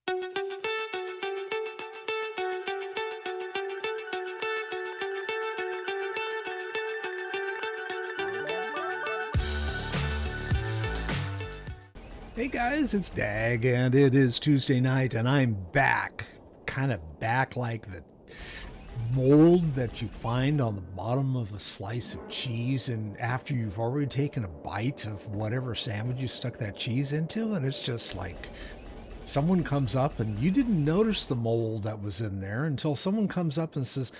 Hey guys, it's Dag, and it is Tuesday night, and I'm back. Kind of back like the mold that you find on the bottom of a slice of cheese, and after you've already taken a bite of whatever sandwich you stuck that cheese into, and it's just like someone comes up and you didn't notice the mold that was in there until someone comes up and says,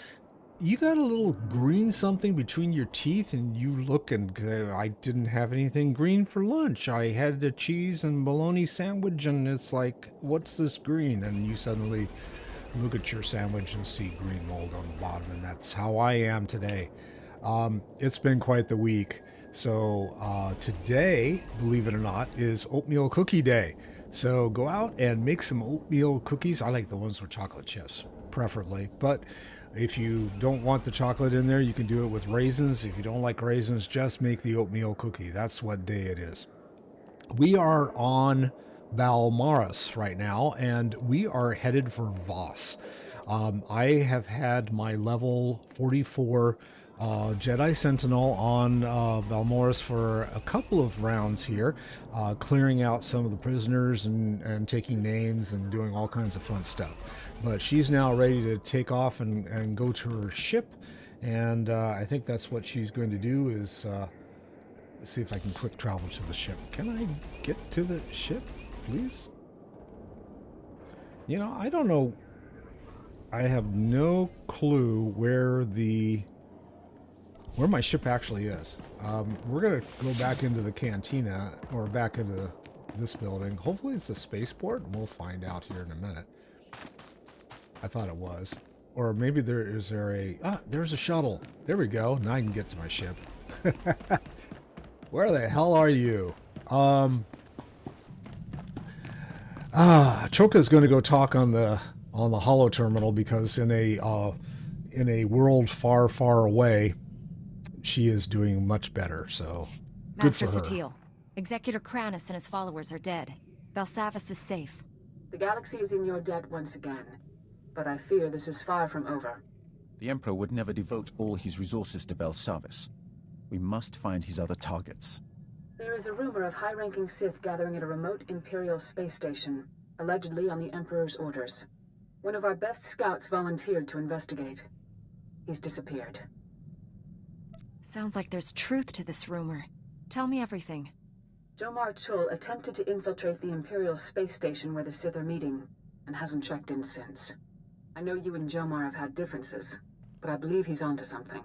you got a little green something between your teeth, and you look and I didn't have anything green for lunch. I had a cheese and bologna sandwich, and it's like, what's this green? And you suddenly look at your sandwich and see green mold on the bottom, and that's how I am today. It's been quite the week. So today, believe it or not, is oatmeal cookie day. So go out and make some oatmeal cookies. I like the ones with chocolate chips, preferably, but if you don't want the chocolate in there, you can do it with raisins. If you don't like raisins, just make the oatmeal cookie. That's what day it is. We are on Balmaris right now, and we are headed for Voss. I have had my level 44 Jedi Sentinel on Balmoris for a couple of rounds here, clearing out some of the prisoners and taking names and doing all kinds of fun stuff. But she's now ready to take off and go to her ship, and I think that's what she's going to do is let's see if I can quick travel to the ship. Can I get to the ship, please? You know, I don't know. I have no clue where my ship actually is. We're going to go back into the cantina, or back into this building. Hopefully it's a spaceport, and we'll find out here in a minute. I thought it was. Or maybe there's a shuttle. There we go. Now I can get to my ship. Where the hell are you? Choka is going to go talk on the holo terminal, because in a world far, far away, she is doing much better, so good for her. Master SWTOR, Executor Kranis and his followers are dead. Belsavis is safe. The galaxy is in your debt once again, but I fear this is far from over. The Emperor would never devote all his resources to Belsavis. We must find his other targets. There is a rumor of high-ranking Sith gathering at a remote Imperial space station, allegedly on the Emperor's orders. One of our best scouts volunteered to investigate. He's disappeared. Sounds like there's truth to this rumor. Tell me everything. Jomar Chul attempted to infiltrate the Imperial space station where the Sith are meeting, and hasn't checked in since. I know you and Jomar have had differences, but I believe he's onto something.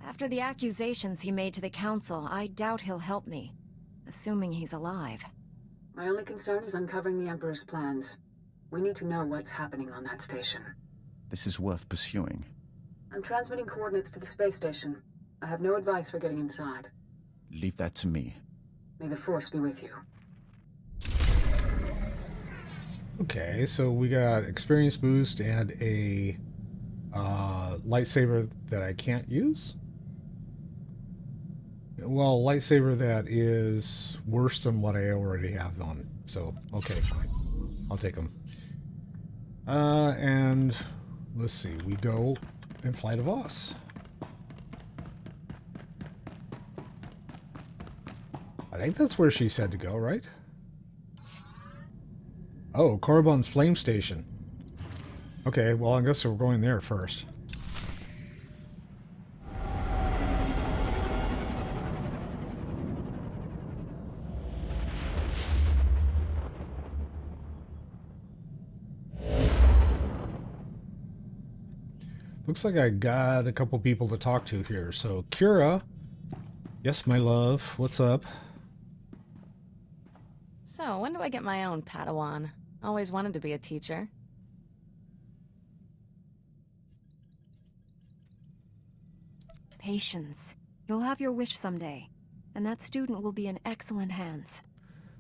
After the accusations he made to the Council, I doubt he'll help me. Assuming he's alive. My only concern is uncovering the Emperor's plans. We need to know what's happening on that station. This is worth pursuing. I'm transmitting coordinates to the space station. I have no advice for getting inside. Leave that to me. May the Force be with you. Okay, so we got experience boost and a lightsaber that I can't use. Well, lightsaber that is worse than what I already have on. So, okay, fine. I'll take them. And let's see. We go in flight of Voss. I think that's where she said to go, right? Oh, Korriban's flame station. Okay, well, I guess we're going there first. Looks like I got a couple people to talk to here. So, Kira. Yes, my love. What's up? So, when do I get my own Padawan? Always wanted to be a teacher. Patience. You'll have your wish someday, and that student will be in excellent hands.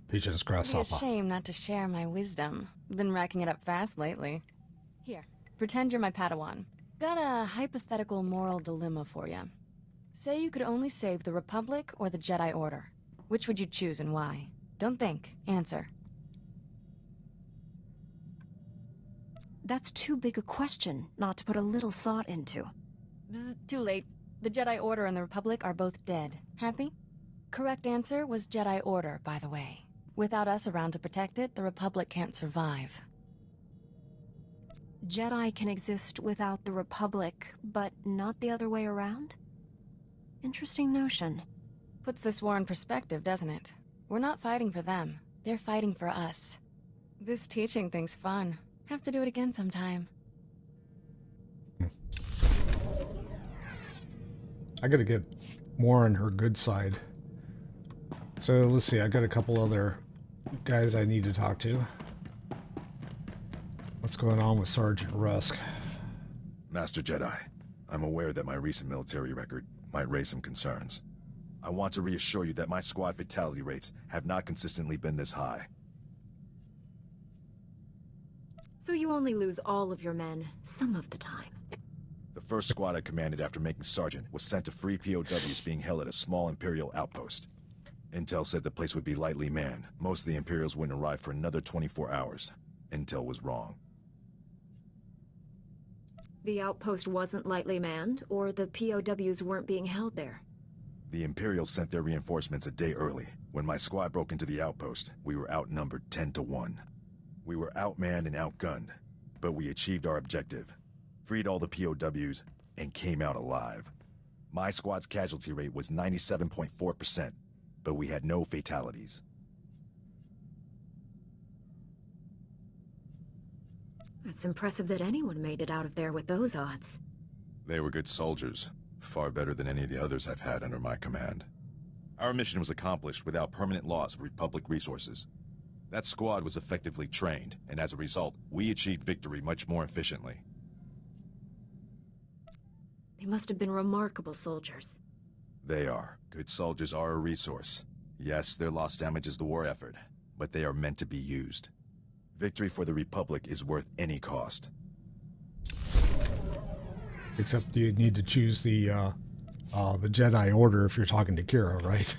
Patience, It'd be grasshopper. a shame not to share my wisdom. I've been racking it up fast lately. Here, pretend you're my Padawan. Got a hypothetical moral dilemma for you. Say you could only save the Republic or the Jedi Order. Which would you choose and why? Don't think. Answer. That's too big a question not to put a little thought into. Bzz, too late. The Jedi Order and the Republic are both dead. Happy? Correct answer was Jedi Order, by the way. Without us around to protect it, the Republic can't survive. Jedi can exist without the Republic, but not the other way around? Interesting notion. Puts this war in perspective, doesn't it? We're not fighting for them. They're fighting for us. This teaching thing's fun. Have to do it again sometime. I gotta get more on her good side. So let's see, I got a couple other guys I need to talk to. What's going on with Sergeant Rusk? Master Jedi, I'm aware that my recent military record might raise some concerns. I want to reassure you that my squad fatality rates have not consistently been this high. So you only lose all of your men some of the time. The first squad I commanded after making Sergeant was sent to free POWs being held at a small Imperial outpost. Intel said the place would be lightly manned. Most of the Imperials wouldn't arrive for another 24 hours. Intel was wrong. The outpost wasn't lightly manned, or the POWs weren't being held there? The Imperials sent their reinforcements a day early. When my squad broke into the outpost, we were outnumbered 10-1. We were outmanned and outgunned, but we achieved our objective. Freed all the POWs, and came out alive. My squad's casualty rate was 97.4%, but we had no fatalities. It's impressive that anyone made it out of there with those odds. They were good soldiers, far better than any of the others I've had under my command. Our mission was accomplished without permanent loss of Republic resources. That squad was effectively trained, and as a result, we achieved victory much more efficiently. They must have been remarkable soldiers. They are. Good soldiers are a resource. Yes, their loss damages the war effort, but they are meant to be used. Victory for the Republic is worth any cost. Except you need to choose the Jedi Order if you're talking to Kira, right?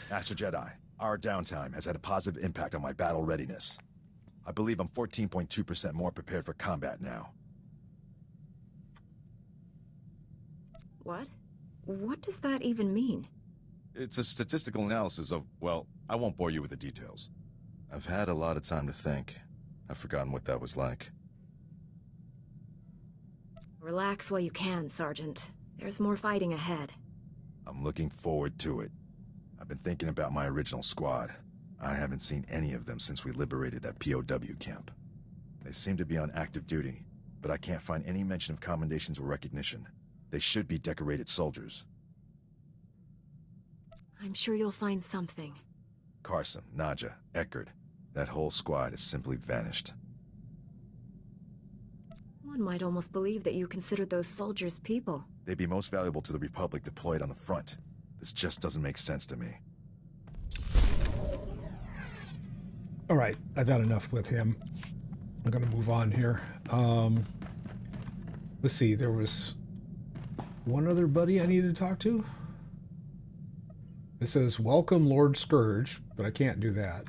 Master Jedi, our downtime has had a positive impact on my battle readiness. I believe I'm 14.2% more prepared for combat now. What? What does that even mean? It's a statistical analysis of, well, I won't bore you with the details. I've had a lot of time to think. I've forgotten what that was like. Relax while you can, Sergeant. There's more fighting ahead. I'm looking forward to it. I've been thinking about my original squad. I haven't seen any of them since we liberated that POW camp. They seem to be on active duty, but I can't find any mention of commendations or recognition. They should be decorated soldiers. I'm sure you'll find something. Carson, Nadja, Eckert, that whole squad has simply vanished. One might almost believe that you consider those soldiers people. They'd be most valuable to the Republic deployed on the front. This just doesn't make sense to me. All right, I've had enough with him. I'm going to move on here. Let's see, there was one other buddy I needed to talk to. It says, welcome Lord Scourge, but I can't do that.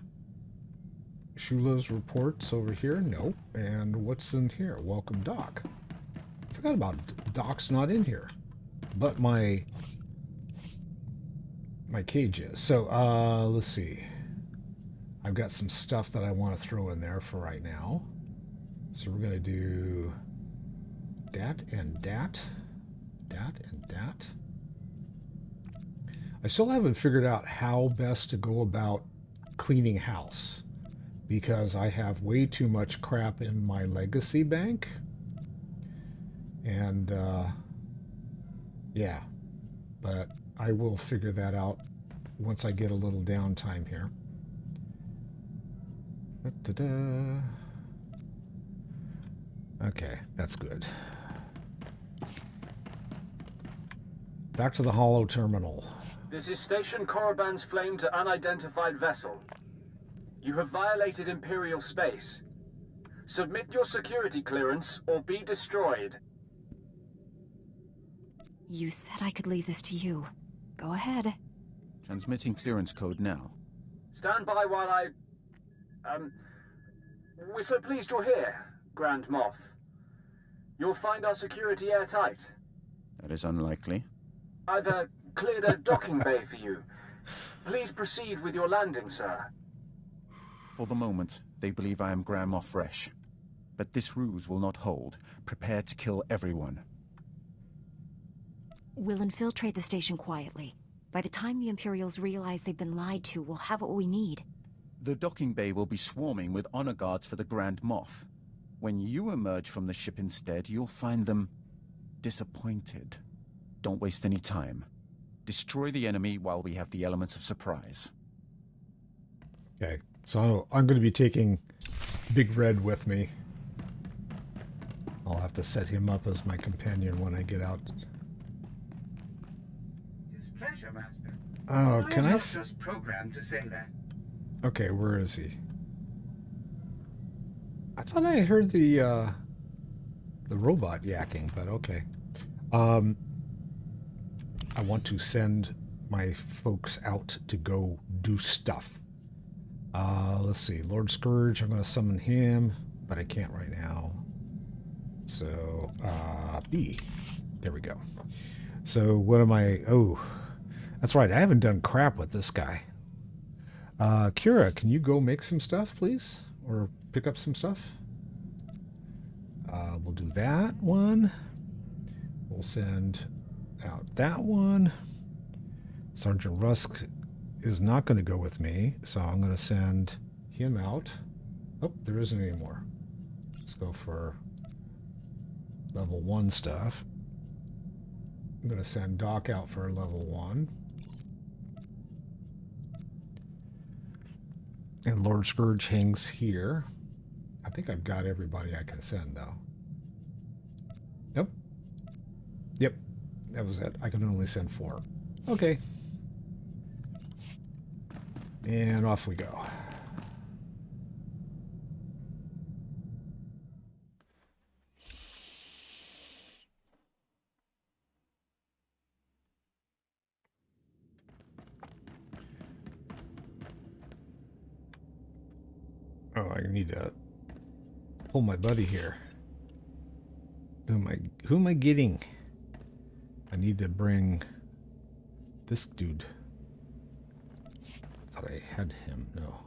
Shula's reports over here? Nope. And what's in here? Welcome Doc. Forgot about Doc's not in here. But my cage is. So, let's see. I've got some stuff that I want to throw in there for right now. So we're going to do dat and dat. Dat and dat. I still haven't figured out how best to go about cleaning house because I have way too much crap in my legacy bank. And, yeah, but I will figure that out once I get a little downtime here. Da-da-da. Okay, that's good. Back to the Hollow Terminal. This is Station Korriban's flame to unidentified vessel. You have violated Imperial space. Submit your security clearance or be destroyed. You said I could leave this to you. Go ahead. Transmitting clearance code now. Stand by while I... We're so pleased you're here, Grand Moff. You'll find our security airtight. That is unlikely. I've cleared a docking bay for you. Please proceed with your landing, sir. For the moment, they believe I am Grand Moff Fresh. But this ruse will not hold. Prepare to kill everyone. We'll infiltrate the station quietly. By the time the Imperials realize they've been lied to, we'll have what we need. The docking bay will be swarming with honor guards for the Grand Moff. When you emerge from the ship instead, you'll find them disappointed. Don't waste any time. Destroy the enemy while we have the elements of surprise. Okay, so I'm going to be taking Big Red with me. I'll have to set him up as my companion when I get out. His pleasure, Master. Oh, can I? Not just programmed to say that. Okay, where is he? I thought I heard the robot yakking, but okay. I want to send my folks out to go do stuff. Let's see, Lord Scourge. I'm going to summon him, but I can't right now. So, B. There we go. So, what am I... Oh, that's right. I haven't done crap with this guy. Kira, can you go make some stuff, please? Or pick up some stuff? We'll do that one. We'll send out that one. Sergeant Rusk is not going to go with me, so I'm going to send him out. Oh, there isn't any more. Let's go for level 1 stuff. I'm going to send Doc out for level 1. And Lord Scourge hangs here. I think I've got everybody I can send, though. Nope. Yep. That was it. I can only send 4. Okay. And off we go. Oh, I need to pull my buddy here. Who am I getting? I need to bring this dude. I thought I had him. No.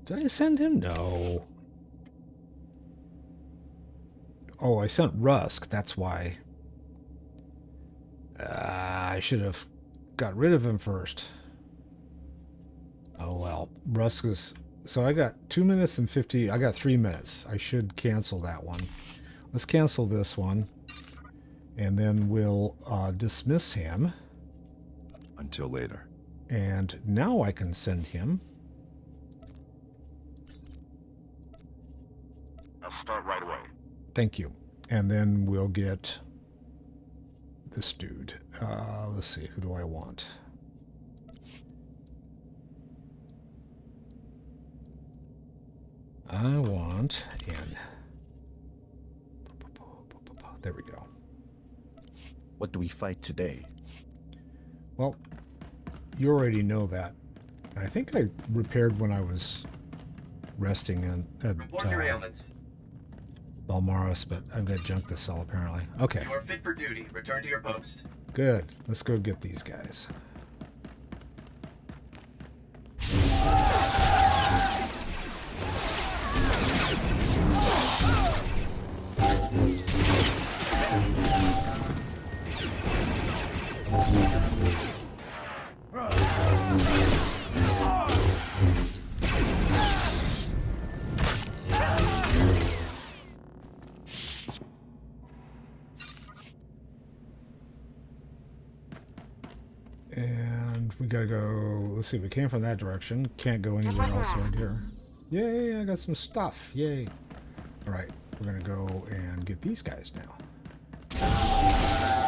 Did I send him? No. Oh, I sent Rusk. That's why. I should have got rid of him first. Oh well, Rusk is... So I got 2 minutes and 50... I got 3 minutes. I should cancel that one. Let's cancel this one. And then we'll dismiss him. Until later. And now I can send him. I'll start right away. Thank you. And then we'll get this dude. Let's see, who do I want? I want in. There we go. What do we fight today? Well, you already know that. I think I repaired when I was resting at Report your ailments. Balmaros, but I've got junk to sell apparently. Okay. You are fit for duty. Return to your post. Good. Let's go get these guys. And we gotta go, let's see, we came from that direction. Can't go anywhere else around here. Yay, I got some stuff. Yay. Alright, we're gonna go and get these guys now. Oh,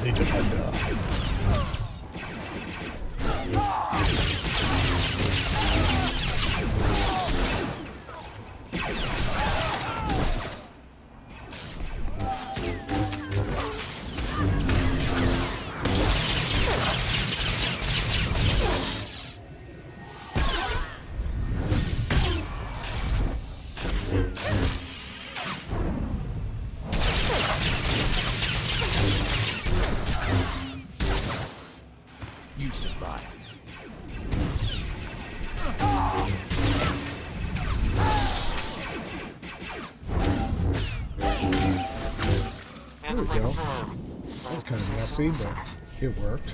the defender. You survived. There we go. That was kind of messy, but it worked.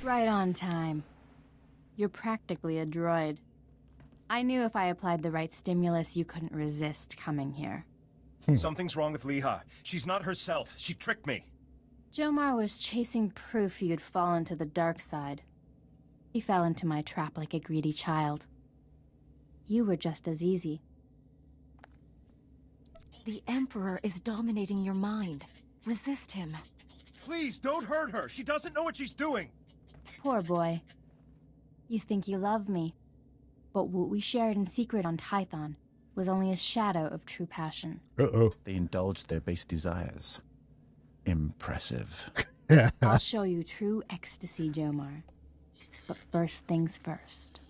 Right on time. You're practically a droid. I knew if I applied the right stimulus, you couldn't resist coming here. Something's wrong with Leha. She's not herself. She tricked me. Jomar was chasing proof you'd fallen to the dark side. He fell into my trap like a greedy child. You were just as easy. The Emperor is dominating your mind. Resist him. Please, don't hurt her. She doesn't know what she's doing. Poor boy. You think you love me, but what we shared in secret on Tython was only a shadow of true passion. Uh-oh. They indulged their base desires. Impressive. I'll show you true ecstasy, Jomar. But first things first.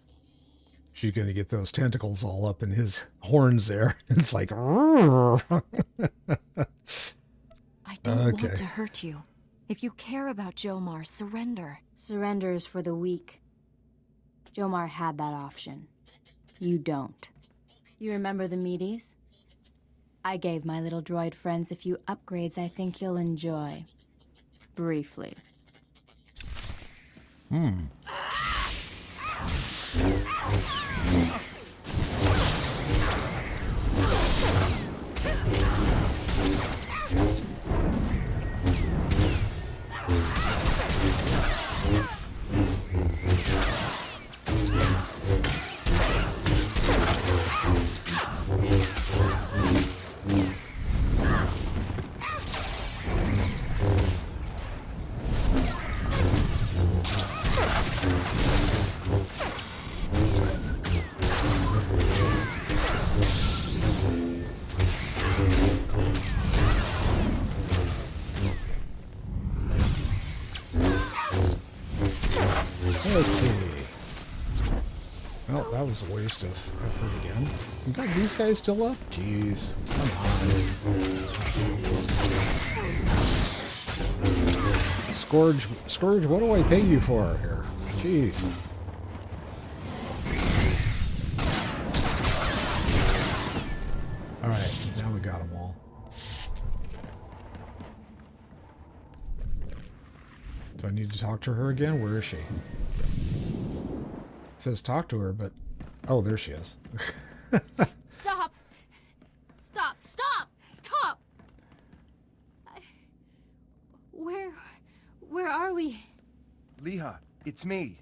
She's going to get those tentacles all up in his horns there. It's like... I don't want to hurt you. If you care about Jomar, surrender. Surrender is for the weak. Jomar had that option. You don't. You remember the meaties? I gave my little droid friends a few upgrades I think you'll enjoy. Briefly. Let's see. Well, that was a waste of effort again. You got these guys still up? Jeez. Come on. Scourge, what do I pay you for here? Jeez. Alright, now we got them all. Do I need to talk to her again? Where is she? It says talk to her, but... Oh, there she is. Stop! Stop! Stop! Stop! Where are we? Leha, it's me.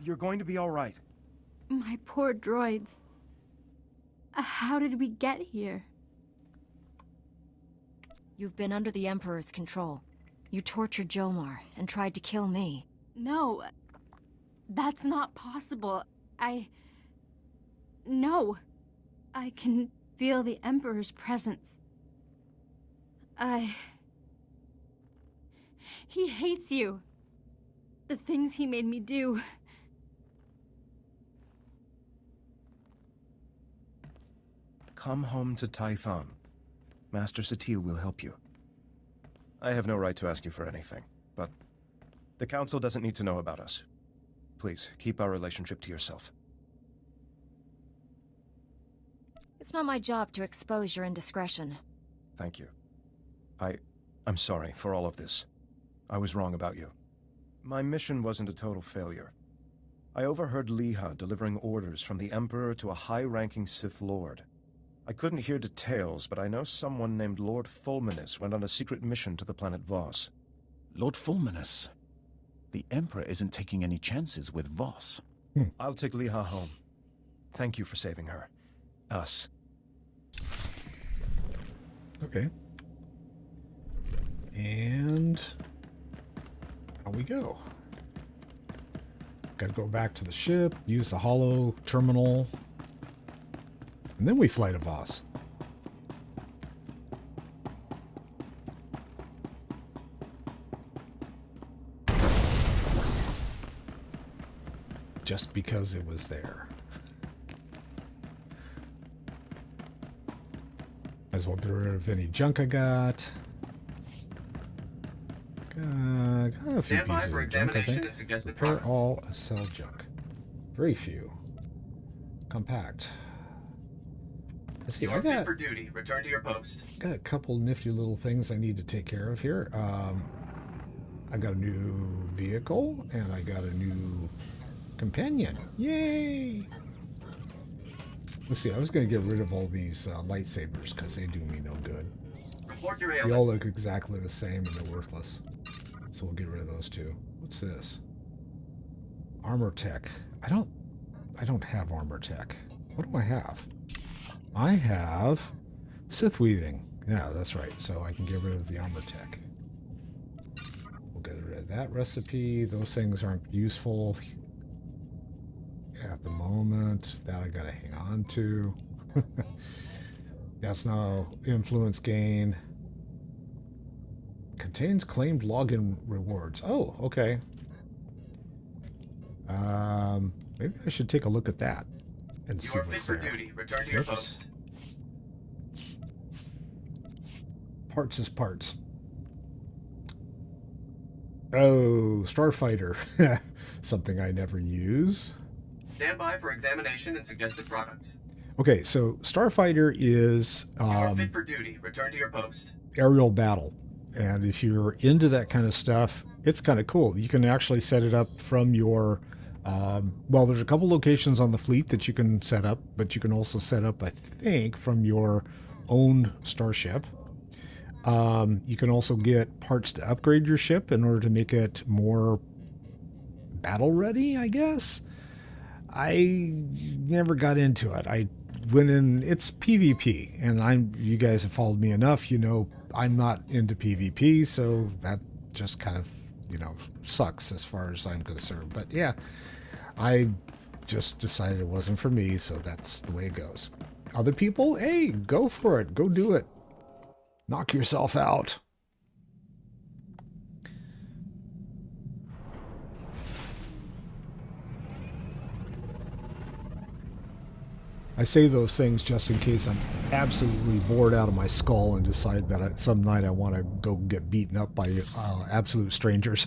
You're going to be all right. My poor droids. How did we get here? You've been under the Emperor's control. You tortured Jomar and tried to kill me. No. That's not possible. No. I can feel the Emperor's presence. He hates you. The things he made me do. Come home to Tython. Master SWTOR will help you. I have no right to ask you for anything, but the Council doesn't need to know about us. Please, keep our relationship to yourself. It's not my job to expose your indiscretion. Thank you. I'm sorry for all of this. I was wrong about you. My mission wasn't a total failure. I overheard Leha delivering orders from the Emperor to a high-ranking Sith Lord. I couldn't hear details, but I know someone named Lord Fulminus went on a secret mission to the planet Voss. Lord Fulminus? The Emperor isn't taking any chances with Voss. I'll take Liha home. Thank you for saving her. Us. Okay. And out we go. Got to go back to the ship, use the holo terminal, and then we fly to Voss. Just because it was there. Might as well get rid of any junk I got. Got a few Stand by pieces for of junk, I examination think. and suggested Repair products. all, sell junk. Very few. Compact. Let's see, You I are fit got for duty. Return to your post. a couple nifty little things I need to take care of here. I got a new vehicle, and I got a new companion. Yay! Let's see, I was going to get rid of all these lightsabers because they do me no good. Report your They all ailments. look exactly the same and they're worthless. So we'll get rid of those two. What's this? Armor tech. I don't have armor tech. What do I have? I have Sith weaving. Yeah, that's right. So I can get rid of the armor tech. We'll get rid of that recipe. Those things aren't useful at the moment. That I gotta hang on to. That's now influence gain. Contains claimed login rewards. Oh, okay. Maybe I should take a look at that and You see are fit what's for there. duty. Return to your Oops. post. Parts is parts. Oh, Starfighter. Something I never use. Stand by for examination and suggested products. Okay, so Starfighter is You are fit for duty. Return to your post. aerial battle. And if you're into that kind of stuff, it's kind of cool. You can actually set it up from your... well, there's a couple locations on the fleet that you can set up, but you can also set up, I think, from your own starship. You can also get parts to upgrade your ship in order to make it more battle ready, I guess. I never got into it. I went in, it's PvP, and you guys have followed me enough, you know, I'm not into PvP, so that just kind of, you know, sucks as far as I'm concerned. But yeah, I just decided it wasn't for me, so that's the way it goes. Other people, hey, go for it. Go do it. Knock yourself out. I say those things just in case I'm absolutely bored out of my skull and decide that some night I want to go get beaten up by absolute strangers.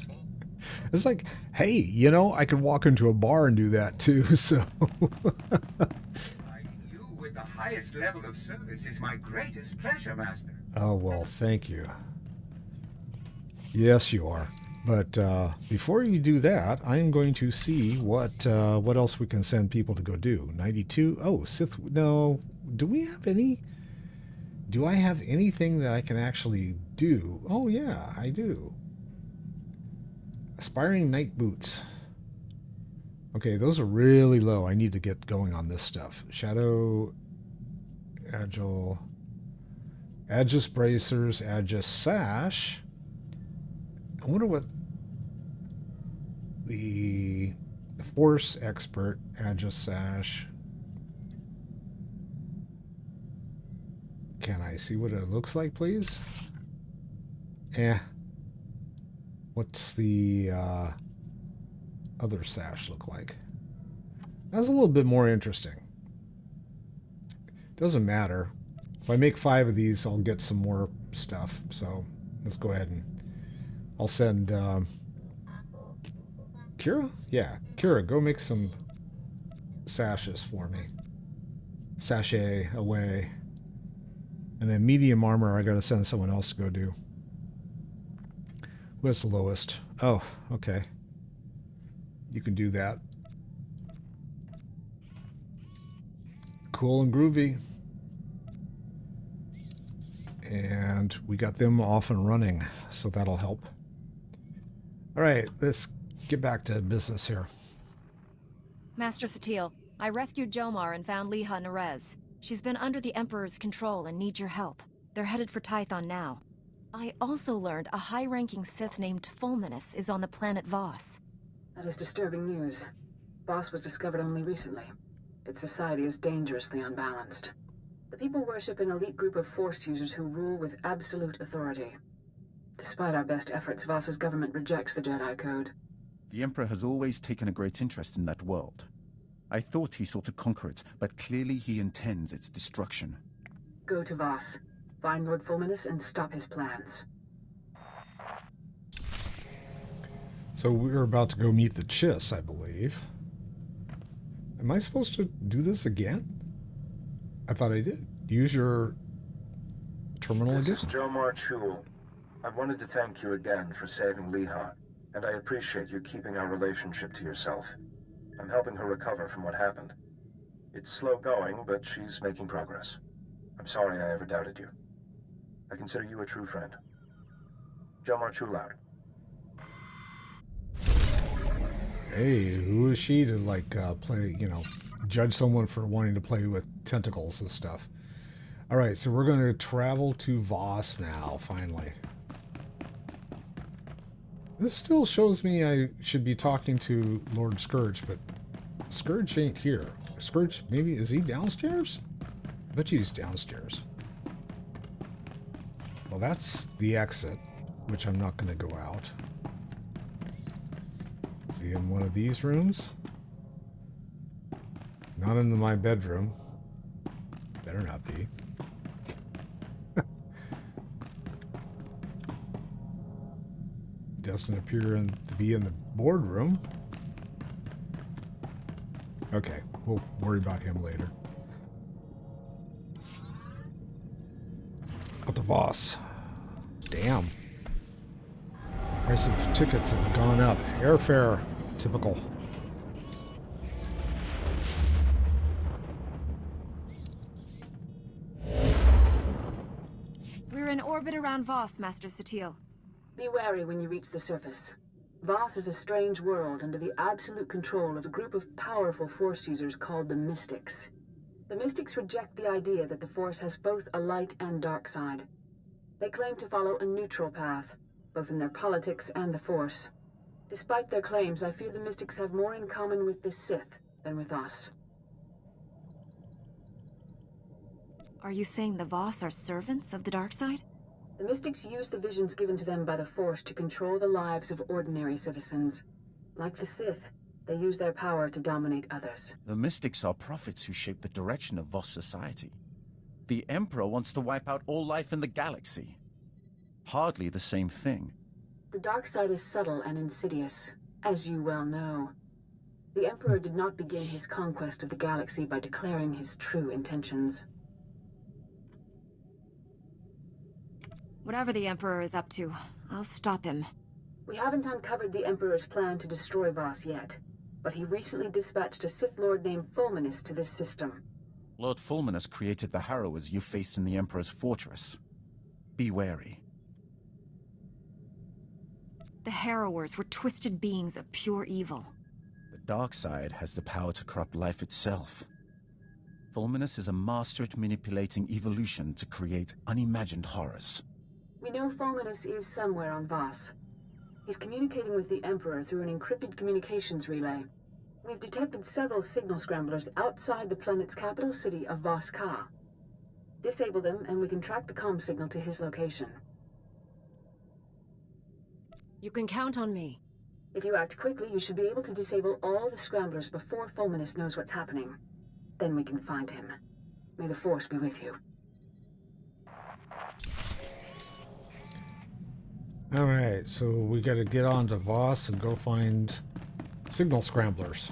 It's like, hey, you know, I could walk into a bar and do that too, so... You with the highest level of service is my greatest pleasure, Master. Oh, well, thank you. Yes, you are. But before you do that, I am going to see what else we can send people to go do. 92. Oh, Sith. No. Do we have any? Do I have anything that I can actually do? Oh, yeah, I do. Aspiring Knight Boots. Okay, those are really low. I need to get going on this stuff. Shadow, Agile, Aegis Bracers, Aegis Sash. I wonder what the Force Expert, Aegis Sash. Can I see what it looks like, please? What's the other sash look like? That's a little bit more interesting. Doesn't matter. If I make 5 of these, I'll get some more stuff. So let's go ahead and I'll send Kira? Yeah, Kira, go make some sashes for me. Sachet away. And then medium armor, I gotta send someone else to go do. What's the lowest? Oh, okay. You can do that. Cool and groovy. And we got them off and running, so that'll help. All right, let's get back to business here. Master Satil, I rescued Jomar and found Liha Nerez. She's been under the Emperor's control and needs your help. They're headed for Tython now. I also learned a high-ranking Sith named Fulminus is on the planet Voss. That is disturbing news. Voss was discovered only recently. Its society is dangerously unbalanced. The people worship an elite group of Force users who rule with absolute authority. Despite our best efforts, Voss's government rejects the Jedi Code. The Emperor has always taken a great interest in that world. I thought he sought to conquer it, but clearly he intends its destruction. Go to Voss. Find Lord Fulminus and stop his plans. So we're about to go meet the Chiss, I believe. Am I supposed to do this again? I thought I did. Use your terminal again. This is Jomar Chul. I wanted to thank you again for saving Liha, and I appreciate you keeping our relationship to yourself. I'm helping her recover from what happened. It's slow going, but she's making progress. I'm sorry I ever doubted you. I consider you a true friend. Jomar Chul out. Hey, who is she to, like, play, you know, judge someone for wanting to play with tentacles and stuff? All right, so we're going to travel to Voss now, finally. This still shows me I should be talking to Lord Scourge, but Scourge ain't here. Scourge, maybe, is he downstairs? I bet you he's downstairs. Well, that's the exit, which I'm not going to go out. Is he in one of these rooms? Not into my bedroom. Better not be. Doesn't appear to be in the boardroom. Okay, we'll worry about him later. Out to Voss. Damn. Price of tickets have gone up. Airfare, typical. We're in orbit around Voss, Master Satil. Be wary when you reach the surface. Voss is a strange world under the absolute control of a group of powerful Force users called the Mystics. The Mystics reject the idea that the Force has both a light and dark side. They claim to follow a neutral path, both in their politics and the Force. Despite their claims, I fear the Mystics have more in common with the Sith than with us. Are you saying the Voss are servants of the dark side? The Mystics use the visions given to them by the Force to control the lives of ordinary citizens. Like the Sith, they use their power to dominate others. The Mystics are prophets who shape the direction of Voss society. The Emperor wants to wipe out all life in the galaxy. Hardly the same thing. The dark side is subtle and insidious, as you well know. The Emperor did not begin his conquest of the galaxy by declaring his true intentions. Whatever the Emperor is up to, I'll stop him. We haven't uncovered the Emperor's plan to destroy Voss yet, but he recently dispatched a Sith Lord named Fulminus to this system. Lord Fulminus created the Harrowers you faced in the Emperor's fortress. Be wary. The Harrowers were twisted beings of pure evil. The dark side has the power to corrupt life itself. Fulminus is a master at manipulating evolution to create unimagined horrors. We know Fulminus is somewhere on Voss. He's communicating with the Emperor through an encrypted communications relay. We've detected several signal scramblers outside the planet's capital city of Voss-Ka. Disable them, and we can track the comm signal to his location. You can count on me. If you act quickly, you should be able to disable all the scramblers before Fulminus knows what's happening. Then we can find him. May the Force be with you. Alright, so we gotta get on to Voss and go find signal scramblers.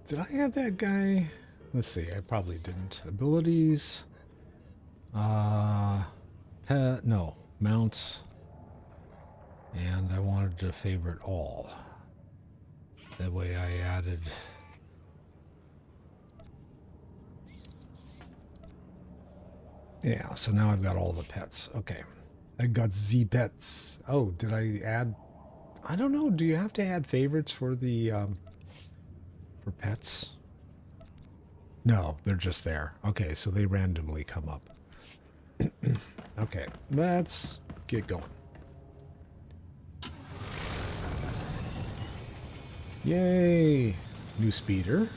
Did I have that guy? Let's see, I probably didn't. Abilities. No. Mounts. And I wanted to favorite all. That way I added... Yeah, so now I've got all the pets. Okay. I got Z pets. Oh, did I add... I don't know. Do you have to add favorites for the... for pets? No, they're just there. Okay, so they randomly come up. Okay, let's get going. Yay! New speeder.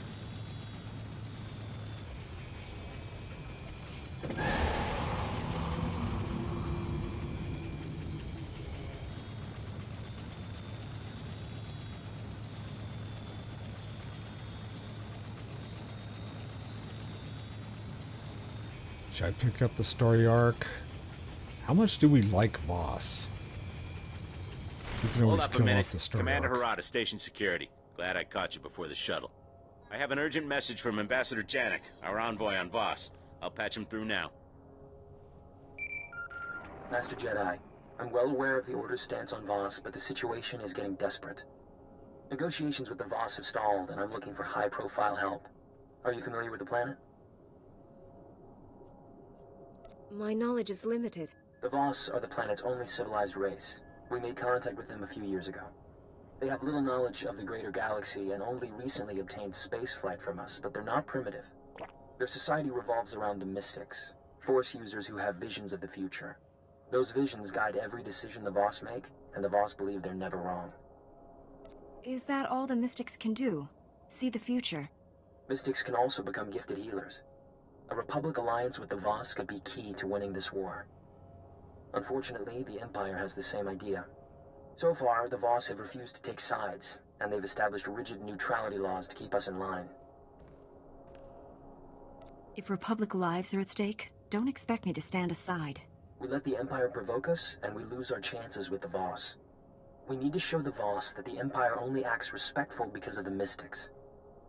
Should I pick up the story arc? How much do we like Voss? We can Hold always up a kill minute. off the story Commander arc. Harada, station security. Glad I caught you before the shuttle. I have an urgent message from Ambassador Janik, our envoy on Voss. I'll patch him through now. Master Jedi, I'm well aware of the Order's stance on Voss, but the situation is getting desperate. Negotiations with the Voss have stalled, and I'm looking for high-profile help. Are you familiar with the planet? My knowledge is limited. The Voss are the planet's only civilized race. We made contact with them a few years ago. They have little knowledge of the greater galaxy and only recently obtained spaceflight from us, but they're not primitive. Their society revolves around the Mystics, Force users who have visions of the future. Those visions guide every decision the Voss make, and the Voss believe they're never wrong. Is that all the Mystics can do? See the future? Mystics can also become gifted healers. A Republic alliance with the Voss could be key to winning this war. Unfortunately, the Empire has the same idea. So far, the Voss have refused to take sides, and they've established rigid neutrality laws to keep us in line. If Republic lives are at stake, don't expect me to stand aside. We let the Empire provoke us, and we lose our chances with the Voss. We need to show the Voss that the Empire only acts respectful because of the Mystics.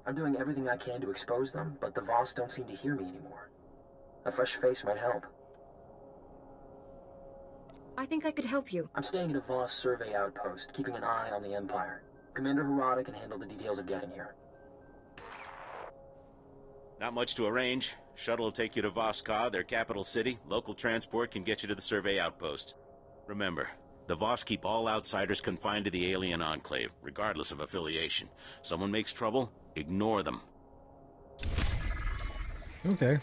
I'm doing everything I can to expose them, but the Voss don't seem to hear me anymore. A fresh face might help. I think I could help you. I'm staying at a Voss survey outpost, keeping an eye on the Empire. Commander Harada can handle the details of getting here. Not much to arrange. Shuttle will take you to Voss-Ka, their capital city. Local transport can get you to the survey outpost. Remember, the Voss keep all outsiders confined to the alien enclave, regardless of affiliation. Someone makes trouble, ignore them. Okay.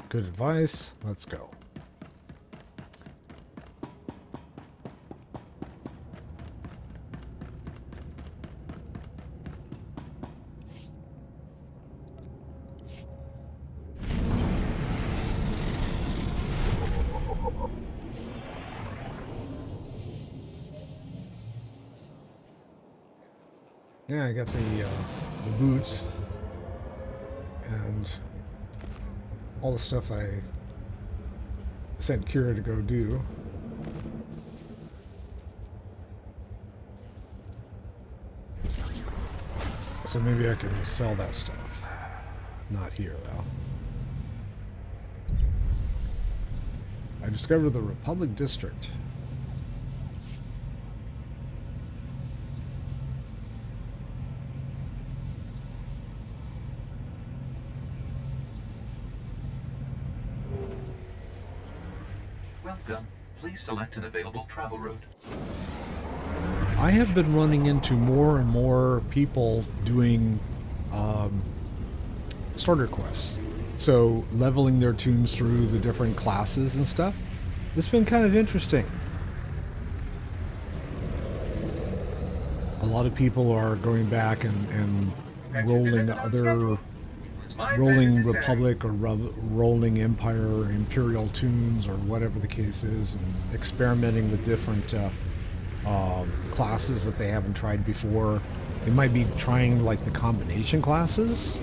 Good advice. Let's go. Yeah, I got the boots and all the stuff I sent Kira to go do. So maybe I can sell that stuff. Not here, though. I discovered the Republic District. Welcome. Please select an available travel route. I have been running into more and more people doing starter quests. So leveling their tunes through the different classes and stuff. It's been kind of interesting. A lot of people are going back and rolling other rolling Republic or rolling Empire or Imperial tunes or whatever the case is, and experimenting with different classes that they haven't tried before. They might be trying like the combination classes.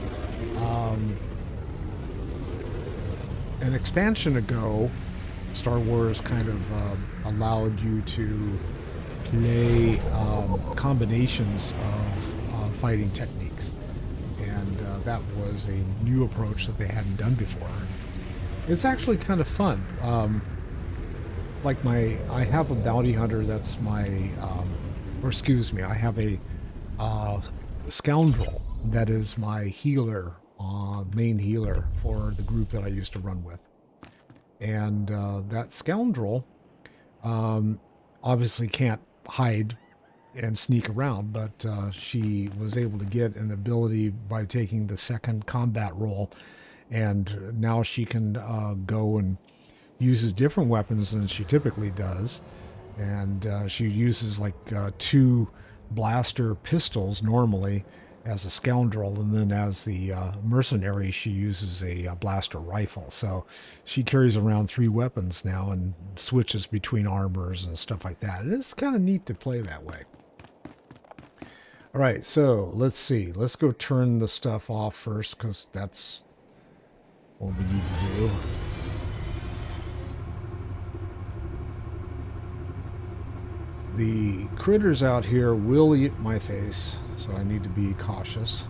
An expansion ago, Star Wars kind of allowed you to play combinations of fighting techniques, and that was a new approach that they hadn't done before. It's actually kind of fun. Like I have a bounty hunter that's my, or excuse me, I have a scoundrel that is my healer, main healer for the group that I used to run with. And that scoundrel obviously can't hide and sneak around, but she was able to get an ability by taking the second combat role, and now she can go and uses different weapons than she typically does, and she uses like 2 blaster pistols normally as a scoundrel, and then as the mercenary she uses a blaster rifle. So she carries around 3 weapons now and switches between armors and stuff like that. And it's kind of neat to play that way. All right, so let's see. Let's go turn the stuff off first, because that's what we need to do. The critters out here will eat my face, so I need to be cautious.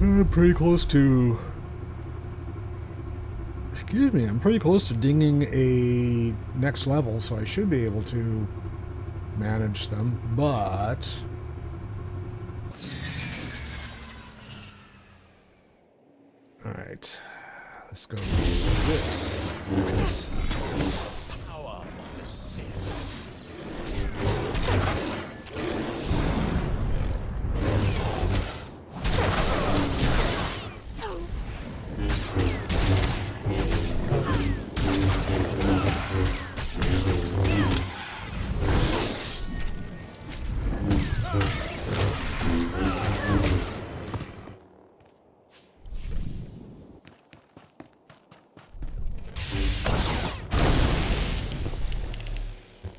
I'm pretty close to... Excuse me, I'm pretty close to dinging a next level, so I should be able to manage them, but... Alright. Let's go with this. Power of the Sith.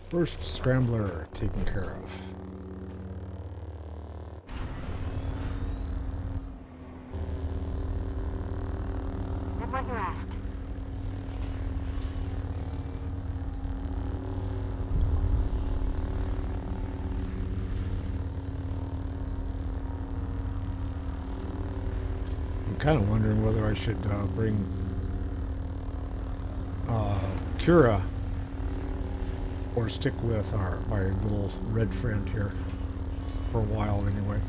First scrambler taken care of. Did what you asked. I'm kind of wondering whether I should bring Kira, or stick with my little red friend here for a while anyway.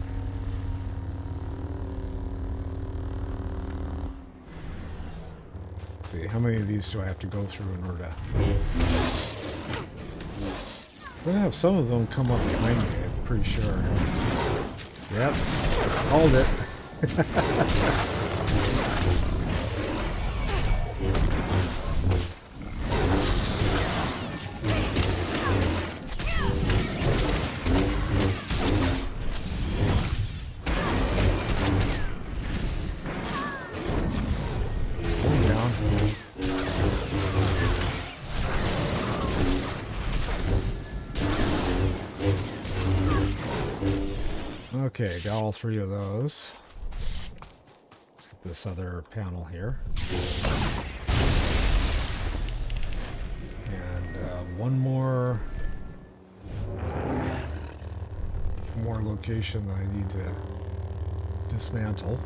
Let's see, how many of these do I have to go through in order to... I'm gonna have some of them come up behind me, I'm pretty sure. Yep, called it. Okay, got all 3 of those. Let's get this other panel here. And one more location that I need to dismantle.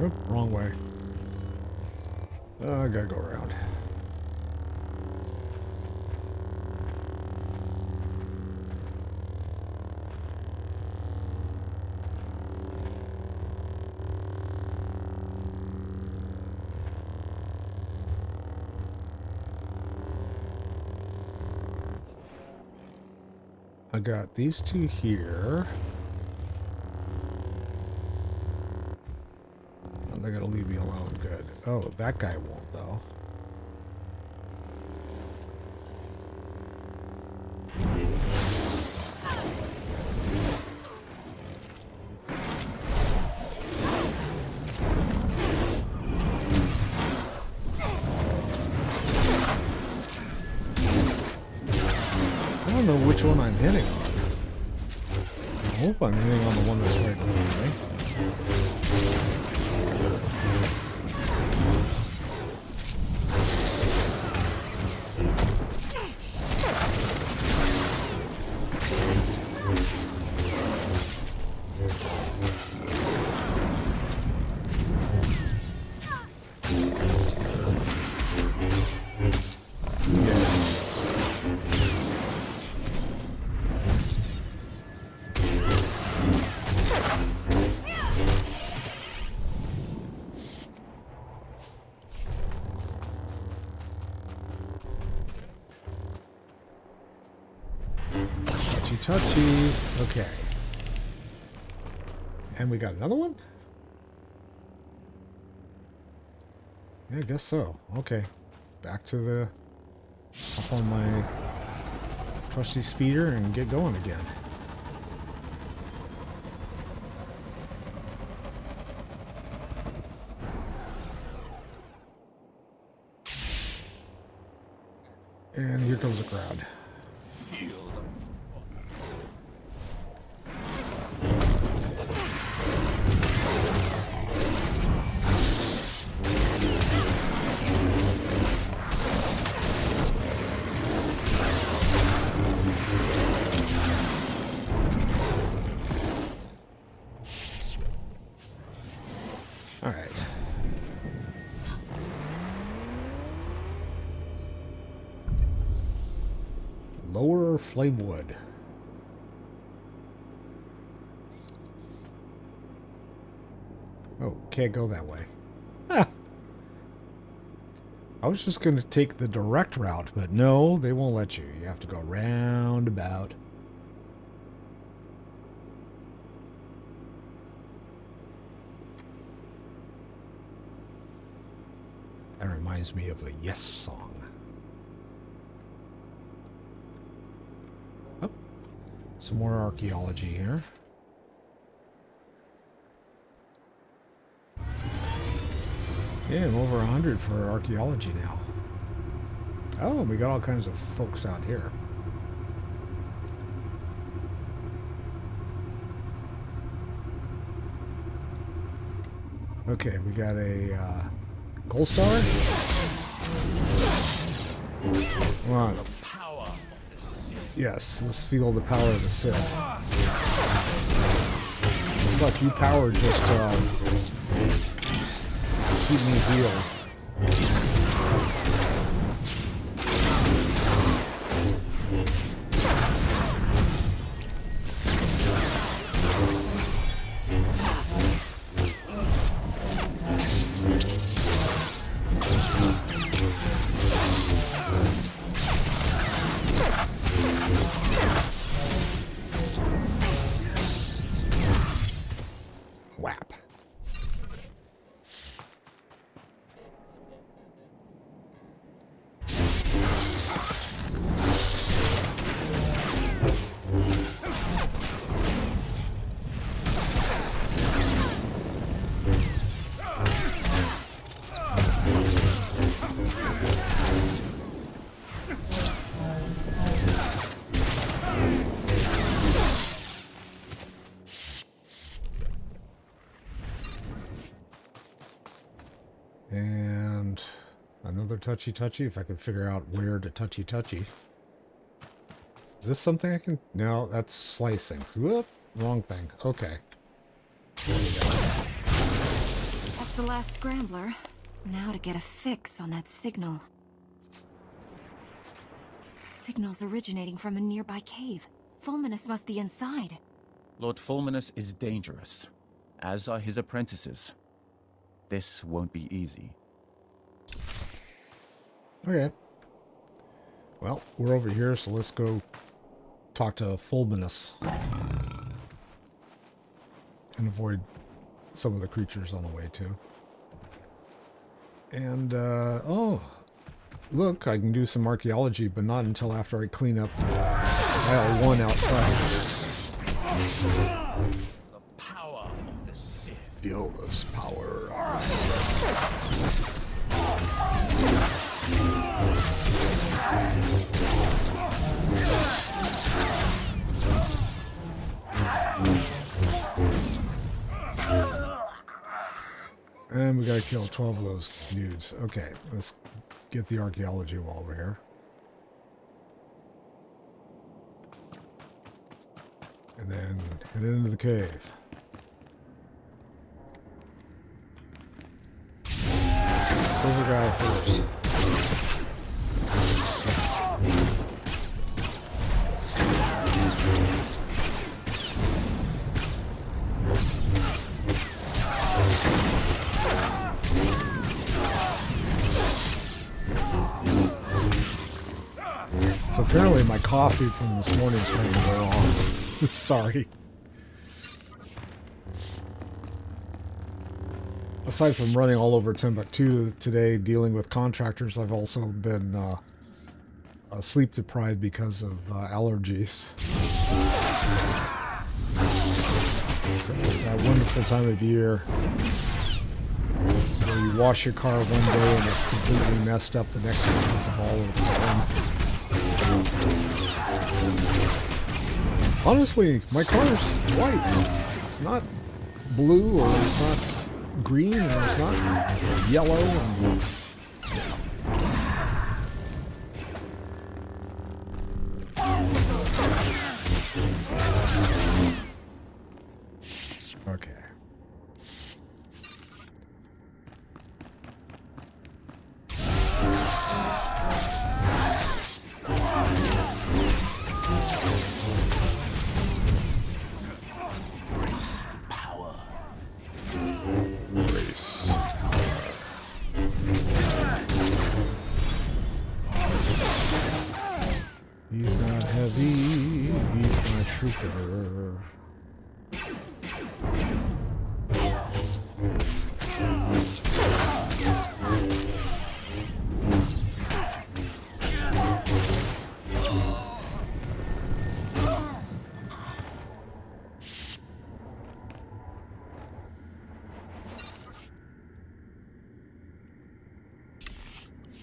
Oop, wrong way. I gotta go around. I got these 2 here. They're gonna leave me alone. Good. Oh, that guy won't, though. I don't know which one I'm hitting on. hope I'm hitting on the one that's right in front of me. Touchy. Okay. And we got another one? Yeah, I guess so. Okay. Back to the... up on my trusty speeder and get going again. And here comes the crowd. Alright. Lower Flamewood. Oh, can't go that way. Ah. I was just going to take the direct route, but no, they won't let you. You have to go roundabout. That reminds me of a Yes song. Oh, some more archaeology here. Yeah, I'm over 100 for archaeology now. Oh, we got all kinds of folks out here. Okay, we got a gold star. Come on. Yes, let's feel the power of the Sith. Look, you power just keep me healed. Whap. And another touchy-touchy, if I can figure out where to touchy-touchy. Is this something I can... No, that's slicing. Whoop, wrong thing. Okay. There we go. That's the last scrambler. Now to get a fix on that signal. Signal's originating from a nearby cave. Fulminus must be inside. Lord Fulminus is dangerous, as are his apprentices. This won't be easy. Okay. Well, we're over here, so let's go talk to Fulminus. And avoid some of the creatures on the way, too. And, oh, look, I can do some archaeology, but not until after I clean up aisle 1 outside. The power of the Sith. Feel this power of the Sith. gotta kill 12 of those dudes. Okay, let's get the archaeology while we're here. And then head into the cave. Silver guy first. So apparently my coffee from this morning is starting to wear off. Sorry. Aside from running all over Timbuktu today, dealing with contractors, I've also been sleep deprived because of allergies. So it's that wonderful time of year where you wash your car one day and it's completely messed up the next one because of all of the Honestly, my car's white. It's not blue or it's not green and it's not yellow and okay. He's not heavy, he's my trooper.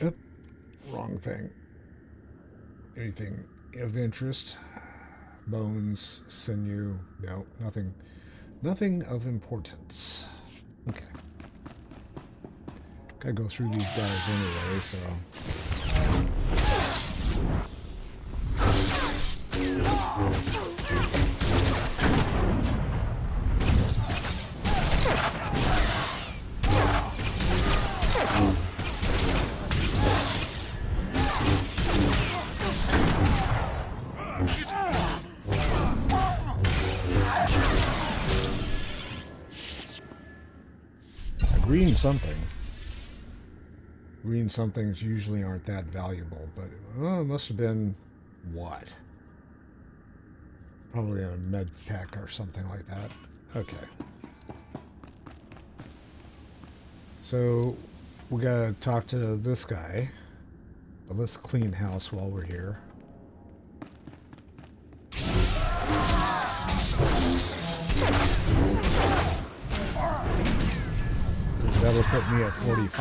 Yep, wrong thing. Anything of interest? Bones, sinew, no, nothing. Nothing of importance. Okay. Gotta go through these guys anyway, so. Green something. Green somethings usually aren't that valuable, but it must have been what? Probably a med pack or something like that. Okay. So we gotta talk to this guy. But let's clean house while we're here. That'll put me at 45.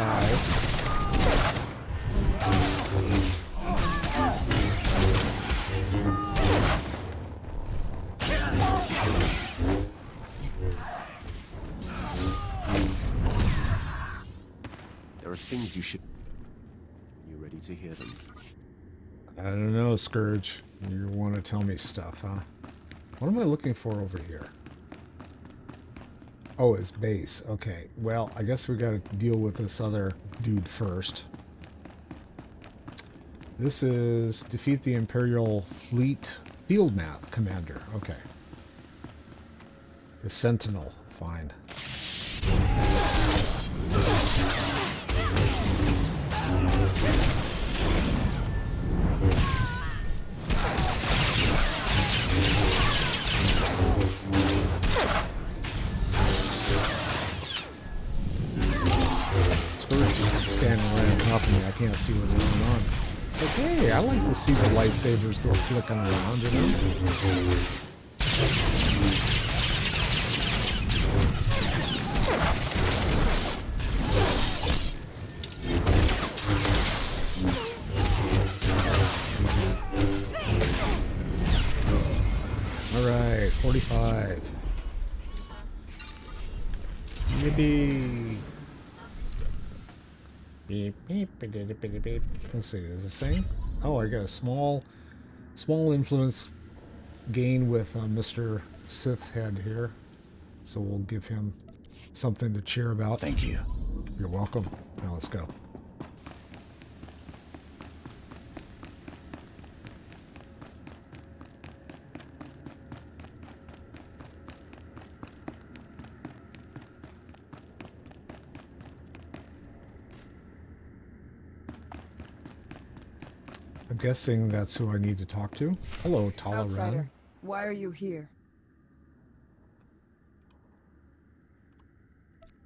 There are things you should... You ready to hear them? I don't know, Scourge. You want to tell me stuff, huh? What am I looking for over here? Oh, it's base. Okay. Well, I guess we got to deal with this other dude first. This is defeat the Imperial Fleet Field Map Commander. Okay. The Sentinel. Fine. Standing right on top of me, I can't see what's going on. It's like, hey, I like to see the lightsabers go flicking around, you know? Alright, 45. Maybe Beep, beep, beep, beep, beep, beep. Let's see, is it the same? Oh, I got a small influence gain with Mr. Sith Head here. So we'll give him something to cheer about. Thank you. You're welcome. Now let's go. I'm guessing that's who I need to talk to. Hello, Outsider, why are you here?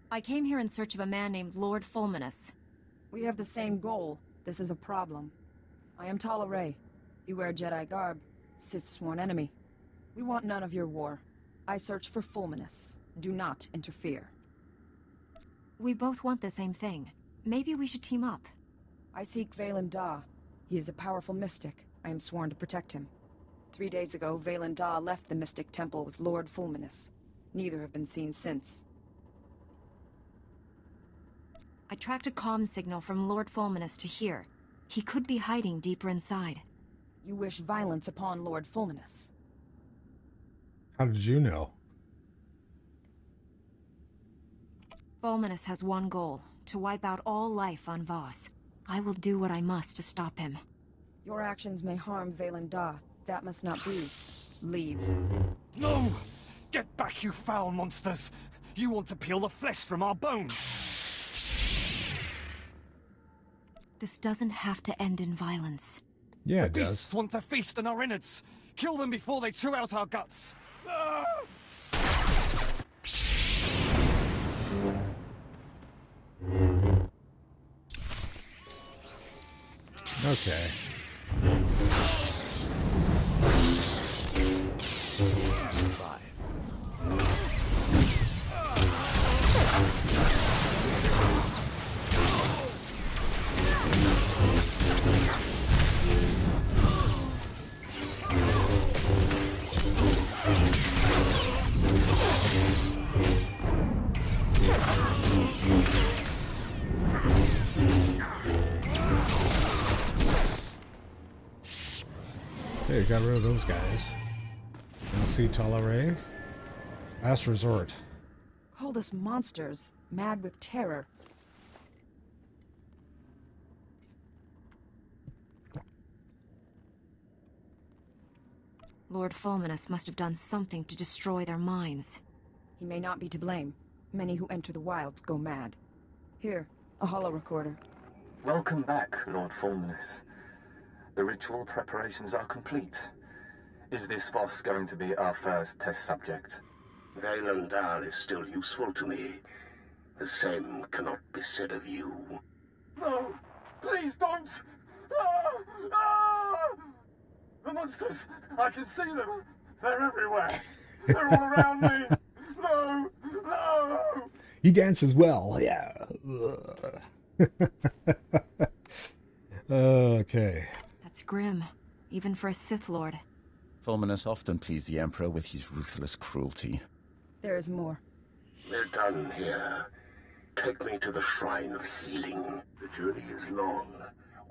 I came here in search of a man named Lord Fulminus. We have the same goal. This is a problem. I am Tala Ray. You wear Jedi garb. Sith's sworn enemy. We want none of your war. I search for Fulminus. Do not interfere. We both want the same thing. Maybe we should team up. I seek Valen Da. He is a powerful mystic. I am sworn to protect him. 3 days ago, Valen Da left the Mystic Temple with Lord Fulminus. Neither have been seen since. I tracked a comm signal from Lord Fulminus to here. He could be hiding deeper inside. You wish violence upon Lord Fulminus. How did you know? Fulminus has one goal, to wipe out all life on Voss. I will do what I must to stop him. Your actions may harm Valen Da. That must not be. Leave. No! Get back, you foul monsters! You want to peel the flesh from our bones! This doesn't have to end in violence. Yeah, it does. The beasts want to feast on our innards. Kill them before they chew out our guts. Ah! Okay. Okay, got rid of those guys. Now see Toleré. Last resort. Called us monsters, mad with terror. Lord Fulminus must have done something to destroy their minds. He may not be to blame. Many who enter the wilds go mad. Here, a holo recorder. Welcome back, Lord Fulminus. The ritual preparations are complete. Is this Voss going to be our first test subject? Valen Da is still useful to me. The same cannot be said of you. No! Please don't! Ah! Ah! The monsters! I can see them! They're everywhere! They're all around me! No! No! He dances well, yeah. Okay. That's grim, even for a Sith Lord. Fulminus often pleased the Emperor with his ruthless cruelty. There is more. We're done here. Take me to the Shrine of Healing. The journey is long.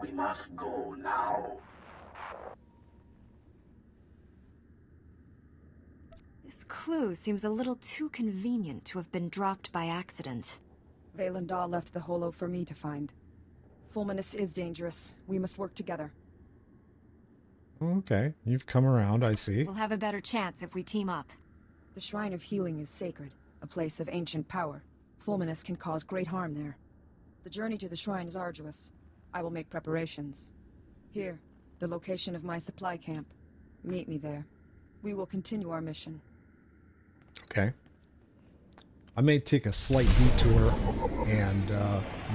We must go now. This clue seems a little too convenient to have been dropped by accident. Valen Da left the holo for me to find. Fulminus is dangerous. We must work together. Okay, you've come around, I see. We'll have a better chance if we team up. The Shrine of Healing is sacred, a place of ancient power. Fulminus can cause great harm there. The journey to the shrine is arduous. I will make preparations. Here, the location of my supply camp. Meet me there. We will continue our mission. Okay. I may take a slight detour and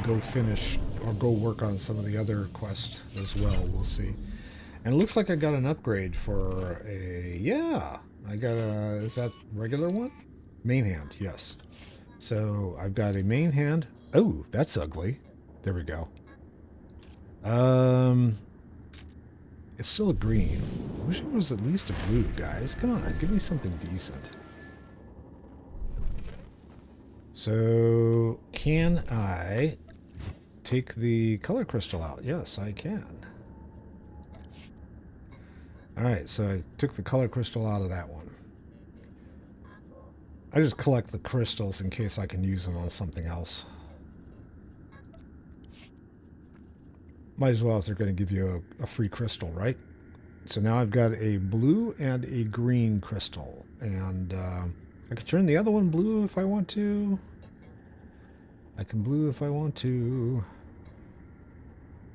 go finish or go work on some of the other quests as well. We'll see. And it looks like I got an upgrade for a... Yeah! I got a... Is that regular one? Main hand, yes. So I've got a main hand. Oh, that's ugly. There we go. It's still a green. I wish it was at least a blue, guys. Come on, give me something decent. So, can I take the color crystal out? Yes, I can. Alright, so I took the color crystal out of that one. I just collect the crystals in case I can use them on something else. Might as well if they're going to give you a free crystal, right? So now I've got a blue and a green crystal. And I can turn the other one blue if I want to. I can blue if I want to.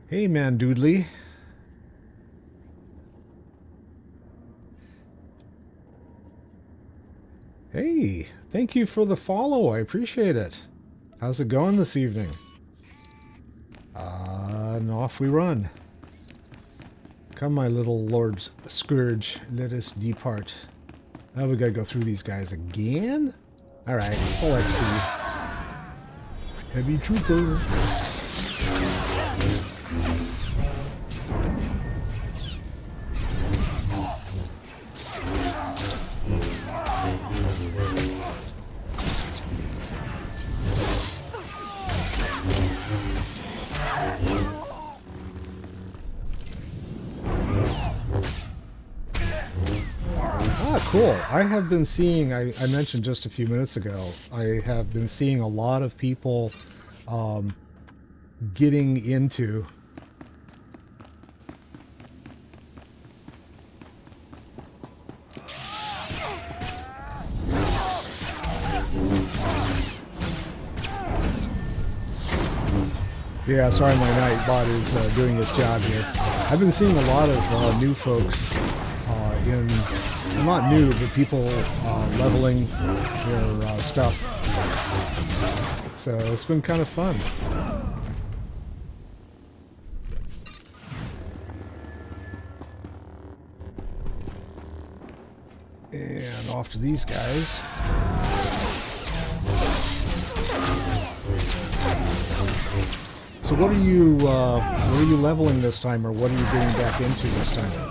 Hey, man doodly. Hey, thank you for the follow. I appreciate it. How's it going this evening? And off we run. Come, my little Lord Scourge, let us depart. Now we gotta go through these guys again? Alright, it's all XP. Heavy Trooper. Cool. I have been seeing, I mentioned just a few minutes ago, I have been seeing a lot of people getting into yeah, sorry, my Nightbot is doing his job here. I've been seeing a lot of new folks in, well, not new, but people leveling their stuff. So it's been kind of fun. And off to these guys. So what are you leveling this time, or what are you getting back into this time?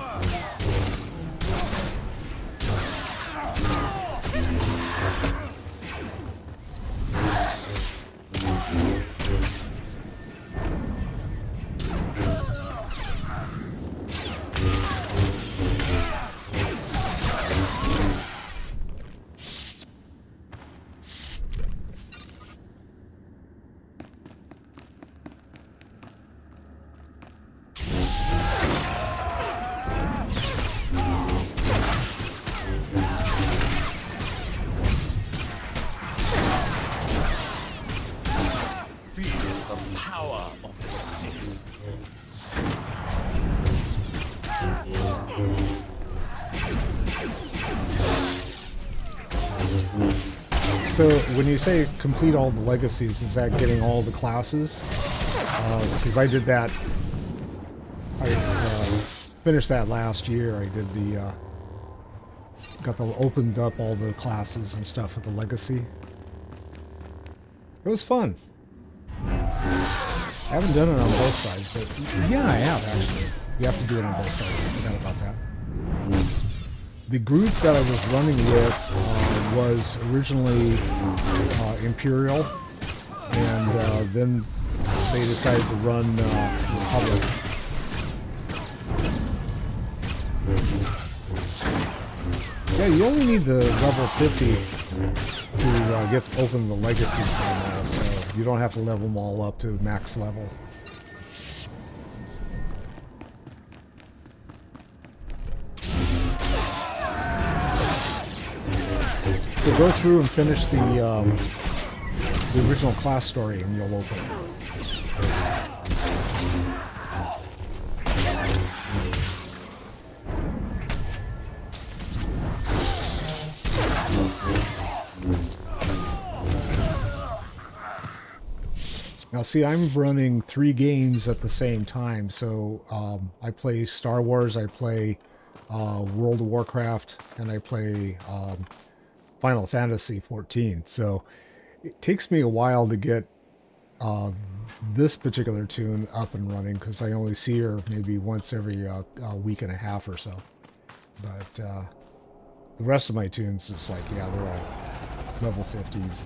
So when you say complete all the legacies, is that getting all the classes? Because I did that. I finished that last year. I did the opened up all the classes and stuff with the legacy. It was fun. I haven't done it on both sides, but yeah, I have actually. You have to do it on both sides. I forgot about that. The group that I was running with was originally Imperial, and then they decided to run Republic. Yeah, you only need the level 50 to get to open the legacy now, so you don't have to level them all up to max level. So go through and finish the original class story, and you'll open it. Now see, I'm running 3 games at the same time, so I play Star Wars, I play World of Warcraft, and I play Final Fantasy 14. So it takes me a while to get this particular tune up and running, because I only see her maybe once every week and a half or so. But the rest of my tunes is like, yeah, they're all level 50s.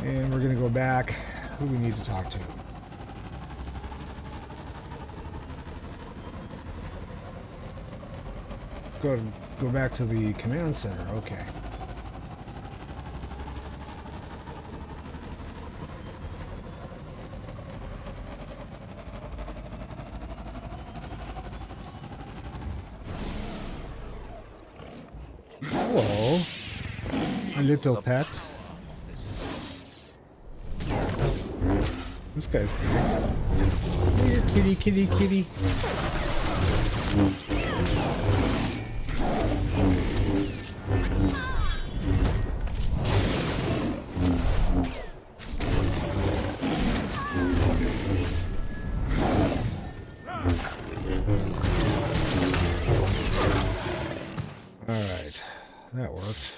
And we're going to go back. Who do we need to talk to? Go back to the command center. Okay. Hello, my little pet. This guy's big. Here, kitty, kitty, kitty. Alright, that worked.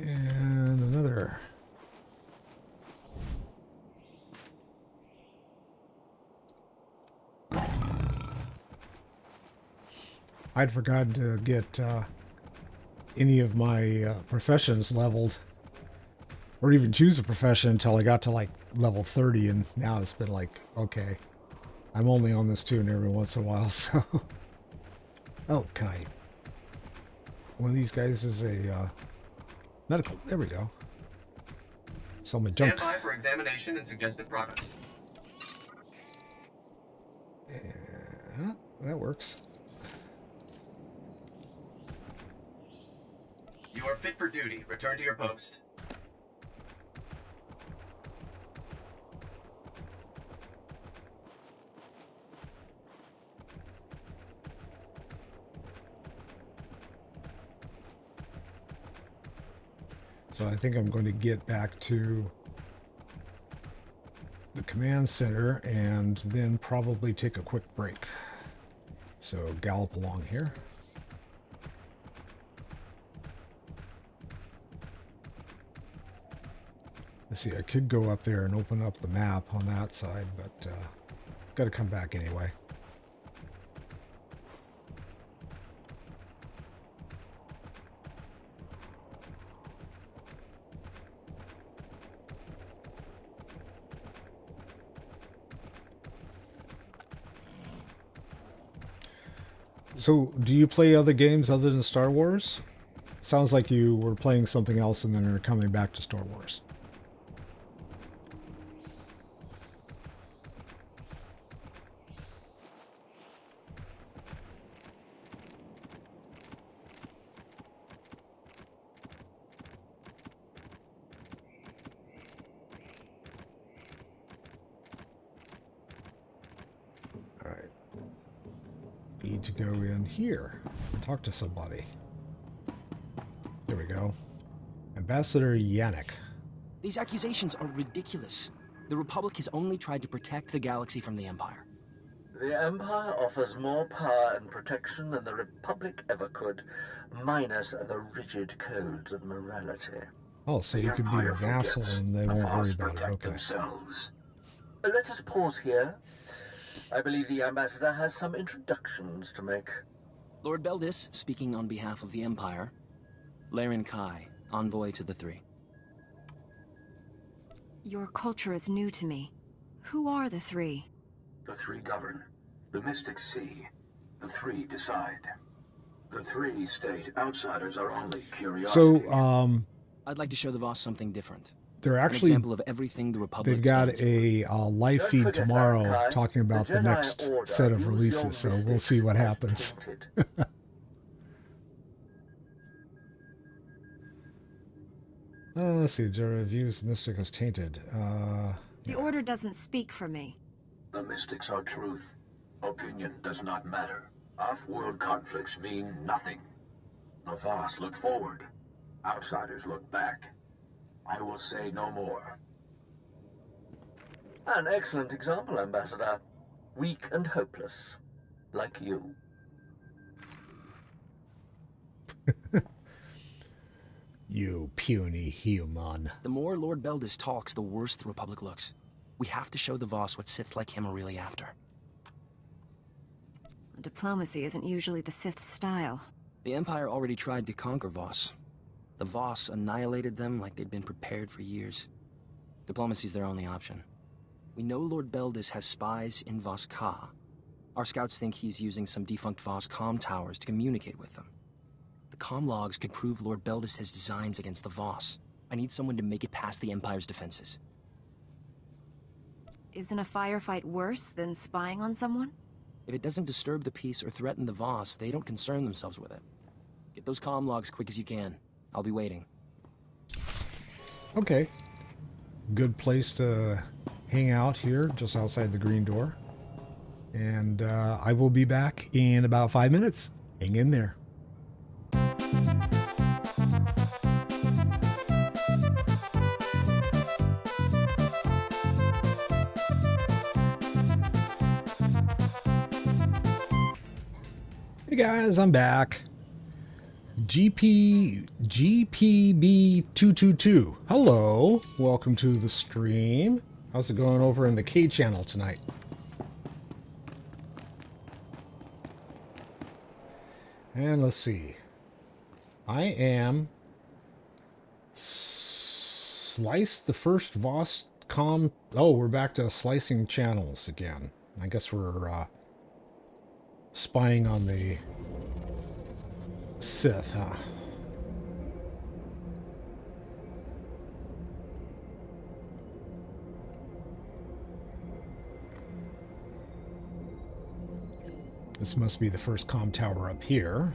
And another. I'd forgotten to get any of my professions leveled, or even choose a profession until I got to like level 30, and now it's been like, okay, I'm only on this tune every once in a while, so. Oh, can I? One of these guys is a medical. There we go. So I'm gonna jump. Stand by for examination and suggested products. Yeah, that works. You are fit for duty. Return to your post. So I think I'm going to get back to the command center and then probably take a quick break. So gallop along here. Let's see, I could go up there and open up the map on that side, but got to come back anyway. So, do you play other games other than Star Wars? Sounds like you were playing something else and then are coming back to Star Wars. Need to go in here and talk to somebody. There we go. Ambassador Yannick. These accusations are ridiculous. The Republic has only tried to protect the galaxy from the Empire. The Empire offers more power and protection than the Republic ever could, minus the rigid codes of morality. Oh, so you could be a vassal and they won't worry about it. Okay. Themselves. Let us pause here. I believe the Ambassador has some introductions to make. Lord Beldis, speaking on behalf of the Empire. Laren Kai, envoy to the Three. Your culture is new to me. Who are the Three? The Three govern. The Mystics see. The Three decide. The Three state outsiders are only curiosity. So, I'd like to show the Voss something different. They're actually, an example of everything the Republic they've got a live feed tomorrow talking about the next set of releases, so we'll see what happens. Let's see, the reviews Mystic is tainted. The Order doesn't speak for me. The Mystics are truth. Opinion does not matter. Off-world conflicts mean nothing. The Voss look forward. Outsiders look back. I will say no more. An excellent example, Ambassador. Weak and hopeless, like you. You puny human. The more Lord Beldis talks, the worse the Republic looks. We have to show the Voss what Sith like him are really after. Diplomacy isn't usually the Sith's style. The Empire already tried to conquer Voss. The Voss annihilated them like they'd been prepared for years. Diplomacy's their only option. We know Lord Beldis has spies in Voss Ka. Our scouts think he's using some defunct Voss comm towers to communicate with them. The comm logs could prove Lord Beldis' designs against the Voss. I need someone to make it past the Empire's defenses. Isn't a firefight worse than spying on someone? If it doesn't disturb the peace or threaten the Voss, they don't concern themselves with it. Get those comm logs quick as you can. I'll be waiting. Okay. Good place to hang out here, just outside the green door. And I will be back in about 5 minutes. Hang in there. Hey guys, I'm back. GPB222. Hello. Welcome to the stream. How's it going over in the K channel tonight? And let's see. I am slice the first Voss com. Oh, we're back to slicing channels again. I guess we're spying on the Sith, huh? This must be the first comm tower up here.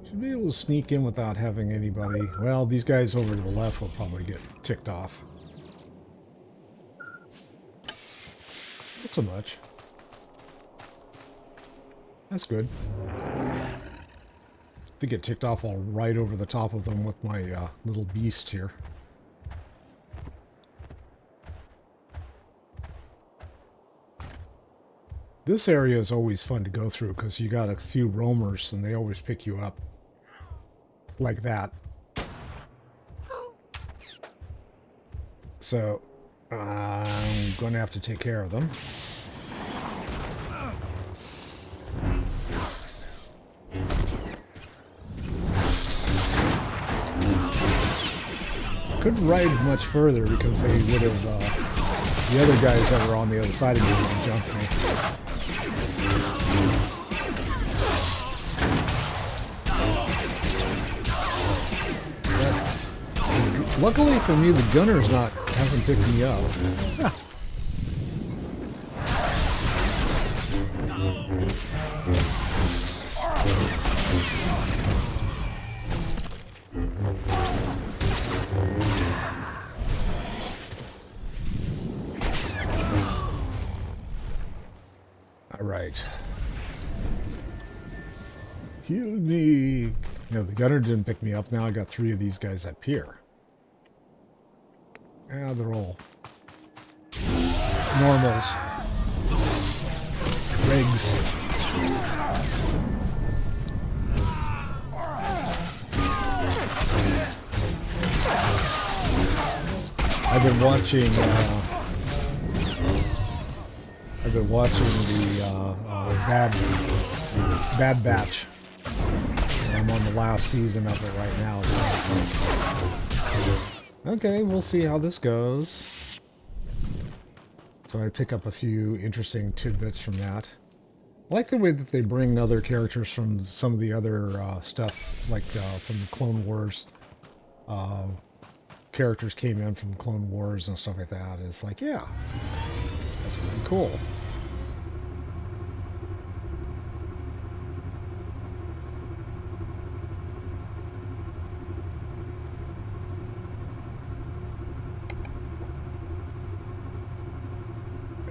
Should be able to sneak in without having anybody. Well, these guys over to the left will probably get ticked off. Not so much. That's good. To get ticked off, I'll ride over the top of them with my little beast here. This area is always fun to go through because you got a few roamers and they always pick you up like that. So I'm going to have to take care of them. Couldn't ride much further because they would have, the other guys that were on the other side of me would have jumped me. But, luckily for me, the gunner's hasn't picked me up. Alright. Heal me. No, the gunner didn't pick me up. Now I got 3 of these guys up here. Ah, they're all normals. Rigs. I've been watching the Bad Batch. I'm on the last season of it right now. So. Okay, we'll see how this goes. So I pick up a few interesting tidbits from that. I like the way that they bring other characters from some of the other stuff, like from the Clone Wars. Characters came in from Clone Wars and stuff like that. It's like, yeah, that's really cool.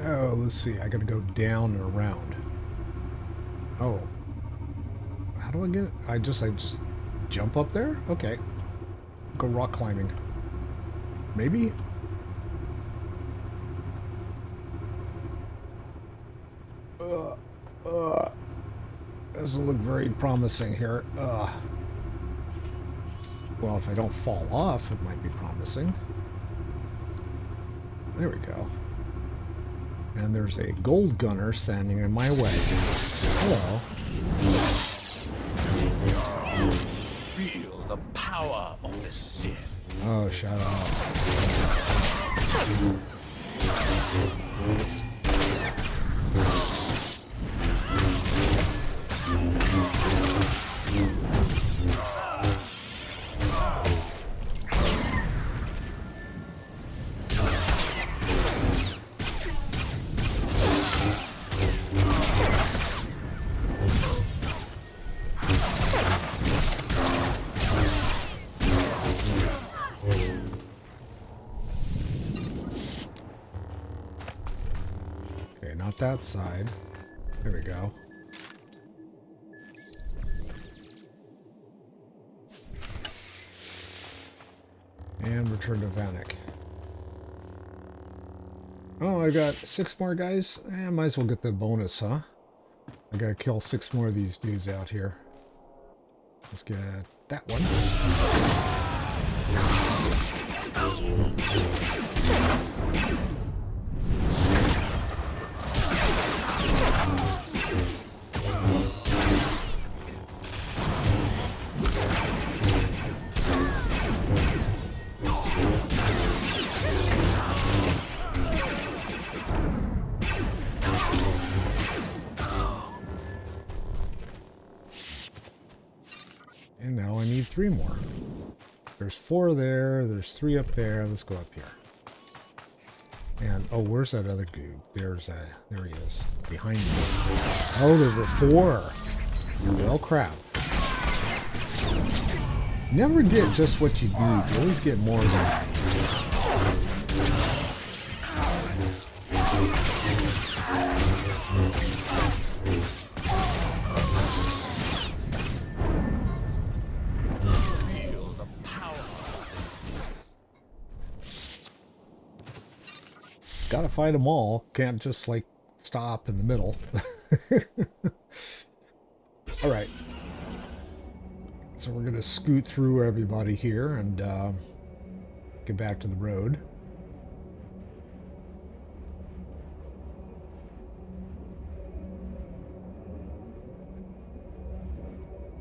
Oh, let's see. I gotta go down and around. Oh. How do I get it? I just jump up there? Okay. go rock climbing. Maybe? Doesn't look very promising here. Well, if I don't fall off, it might be promising. There we go. And there's a gold gunner standing in my way. Hello. Feel the power of the Sith. Oh, shut up. Not that side. There we go. And return to Vanek. Oh, I got 6 more guys? I might as well get the bonus, huh? I gotta kill 6 more of these dudes out here. Let's get that one. And now I need 3 more. There's 4 there, there's 3 up there. Let's go up here. And, oh, where's that other dude? There he is. Behind me. Oh, there were 4. Well, crap. Never get just what you need. You always get more than that. Gotta fight them all. Can't just, like, stop in the middle. Alright. So we're gonna scoot through everybody here and get back to the road.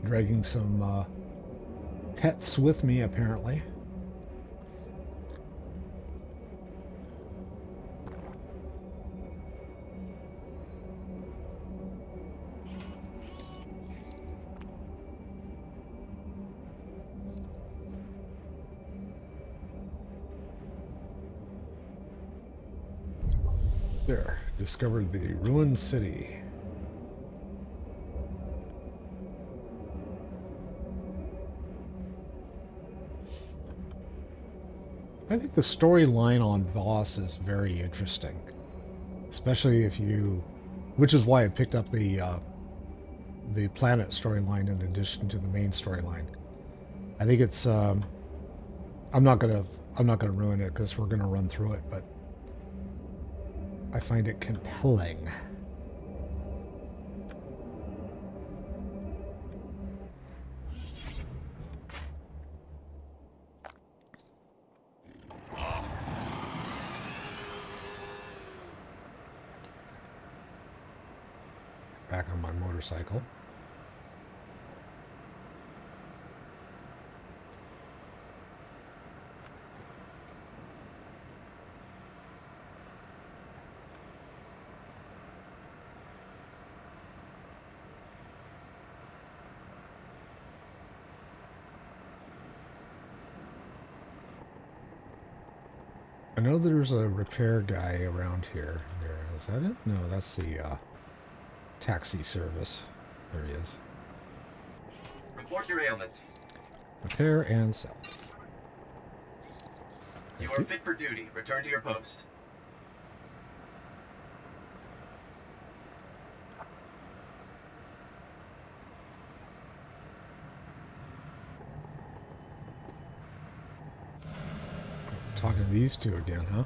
Dragging some pets with me, apparently. There, discovered the ruined city. I think the storyline on Voss is very interesting, especially if you, which is why I picked up the planet storyline in addition to the main storyline. I think it's I'm not gonna ruin it because we're gonna run through it, but I find it compelling. Back on my motorcycle. I know there's a repair guy around here. Is that it? No, that's the taxi service. There he is. Report your ailments. Repair and sell. You are fit for duty. Return to your post. these two again, huh?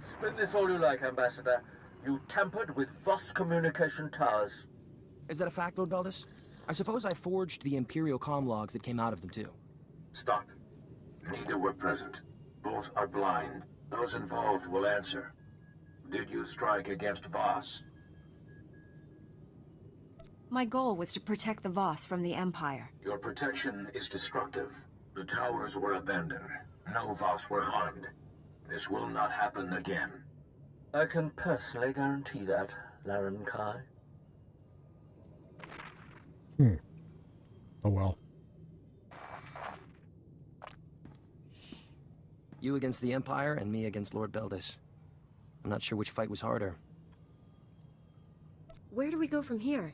Spin this all you like, Ambassador. You tampered with Voss communication towers. Is that a fact, Lord Beldis? I suppose I forged the Imperial comm logs that came out of them, too. Stop. Neither were present. Both are blind. Those involved will answer. Did you strike against Voss? My goal was to protect the Voss from the Empire. Your protection is destructive. The towers were abandoned. No Voss were harmed. This will not happen again. I can personally guarantee that, Laren Kai. Oh well. You against the Empire, and me against Lord Beldis. I'm not sure which fight was harder. Where do we go from here?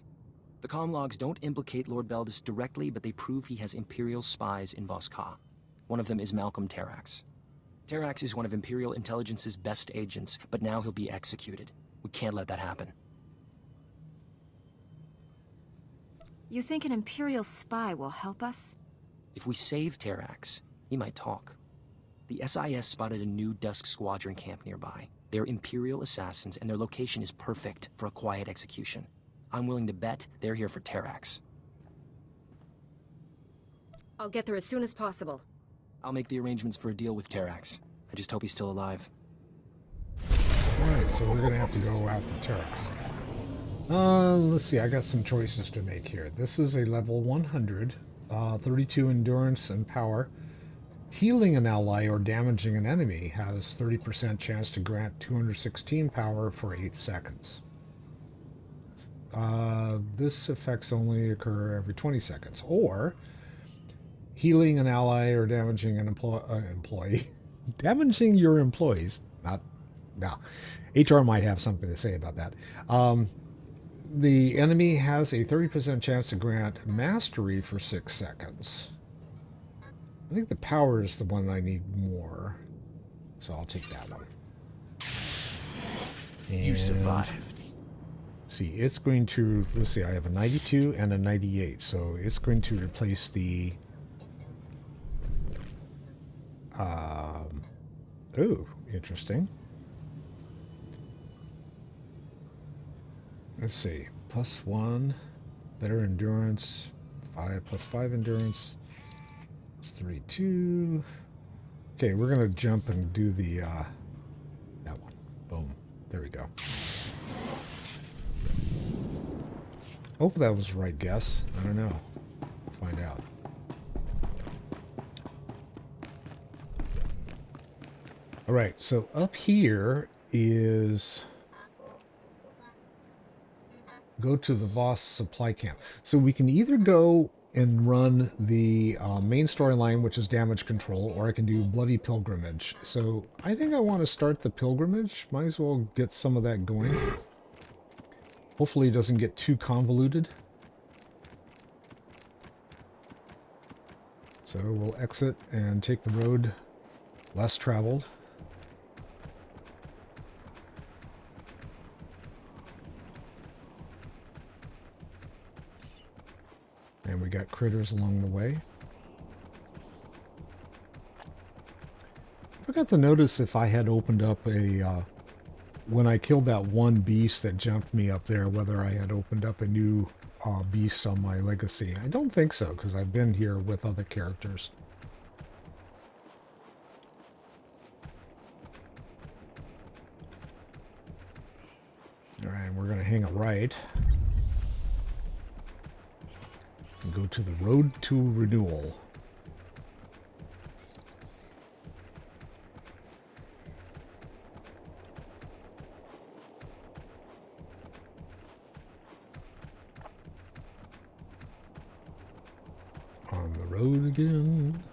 The comm logs don't implicate Lord Beldis directly, but they prove he has Imperial spies in Voss Ka. One of them is Malcolm Terrax. Terrax is one of Imperial Intelligence's best agents, but now he'll be executed. We can't let that happen. You think an Imperial spy will help us? If we save Terrax, he might talk. The SIS spotted a new Dusk Squadron camp nearby. They're Imperial assassins, and their location is perfect for a quiet execution. I'm willing to bet they're here for Terrax. I'll get there as soon as possible. I'll make the arrangements for a deal with Terrax. I just hope he's still alive. Alright, so we're gonna have to go after Terrax. Let's see, I got some choices to make here. This is a level 100, 32 endurance and power. Healing an ally or damaging an enemy has 30% chance to grant 216 power for 8 seconds. This effects only occur every 20 seconds. Or, healing an ally or damaging an employee. Damaging your employees. Now, HR might have something to say about that. The enemy has a 30% chance to grant mastery for 6 seconds. I think the power is the one I need more. So I'll take that one. And you survived. See, it's going to, let's see, I have a 92 and a 98. So it's going to replace the... ooh, interesting. Let's see, +1, better endurance, 5 + 5 endurance, +3, 2. Okay, we're gonna jump and do the that one. Boom. There we go. Hope that was the right guess. I don't know. We'll find out. All right, so up here is go to the Voss supply camp. So we can either go and run the main storyline, which is damage control, or I can do bloody pilgrimage. So I think I want to start the pilgrimage. Might as well get some of that going. Hopefully it doesn't get too convoluted. So we'll exit and take the road less traveled. And we got critters along the way. Forgot to notice if I had opened up a, when I killed that one beast that jumped me up there, whether I had opened up a new beast on my legacy. I don't think so, because I've been here with other characters. Alright, we're going to hang a right. And go to the road to renewal. On the road again.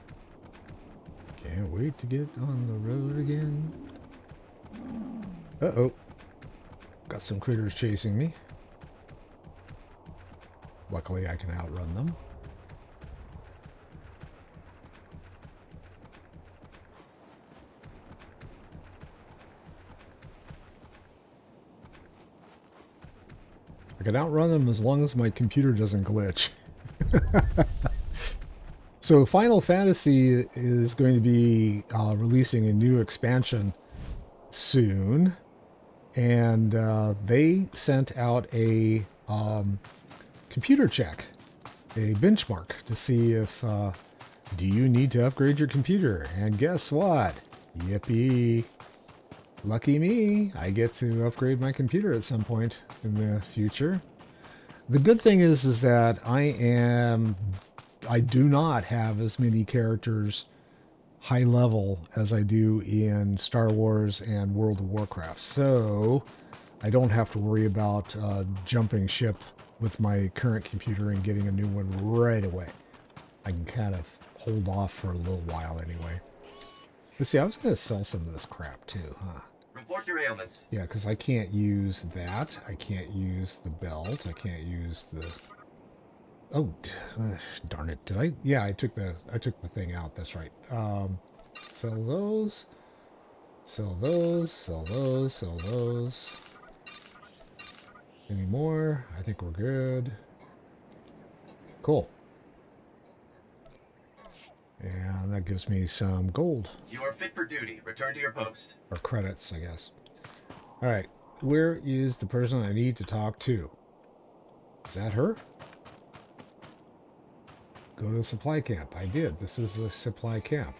Can't wait to get on the road again. Uh-oh. Got some critters chasing me. Luckily, I can outrun them. I can outrun them as long as my computer doesn't glitch. So Final Fantasy is going to be releasing a new expansion soon, and they sent out a computer check, a benchmark to see if do you need to upgrade your computer. And guess what? Yippee! Lucky me, I get to upgrade my computer at some point in the future. The good thing is that I do not have as many characters high level as I do in Star Wars and World of Warcraft. So I don't have to worry about jumping ship with my current computer and getting a new one right away. I can kind of hold off for a little while anyway. Let's see, I was going to sell some of this crap too, huh? Report your ailments. Yeah, because I can't use that. I can't use the belt. I can't use the... Oh, darn it. Did I? Yeah, I took the thing out. That's right. Sell those. Sell those. Sell those. Sell those. Any more? I think we're good. Cool. And that gives me some gold. You are fit for duty. Return to your post. Or credits, I guess. Alright. Where is the person I need to talk to? Is that her? Go to the supply camp. I did. This is the supply camp.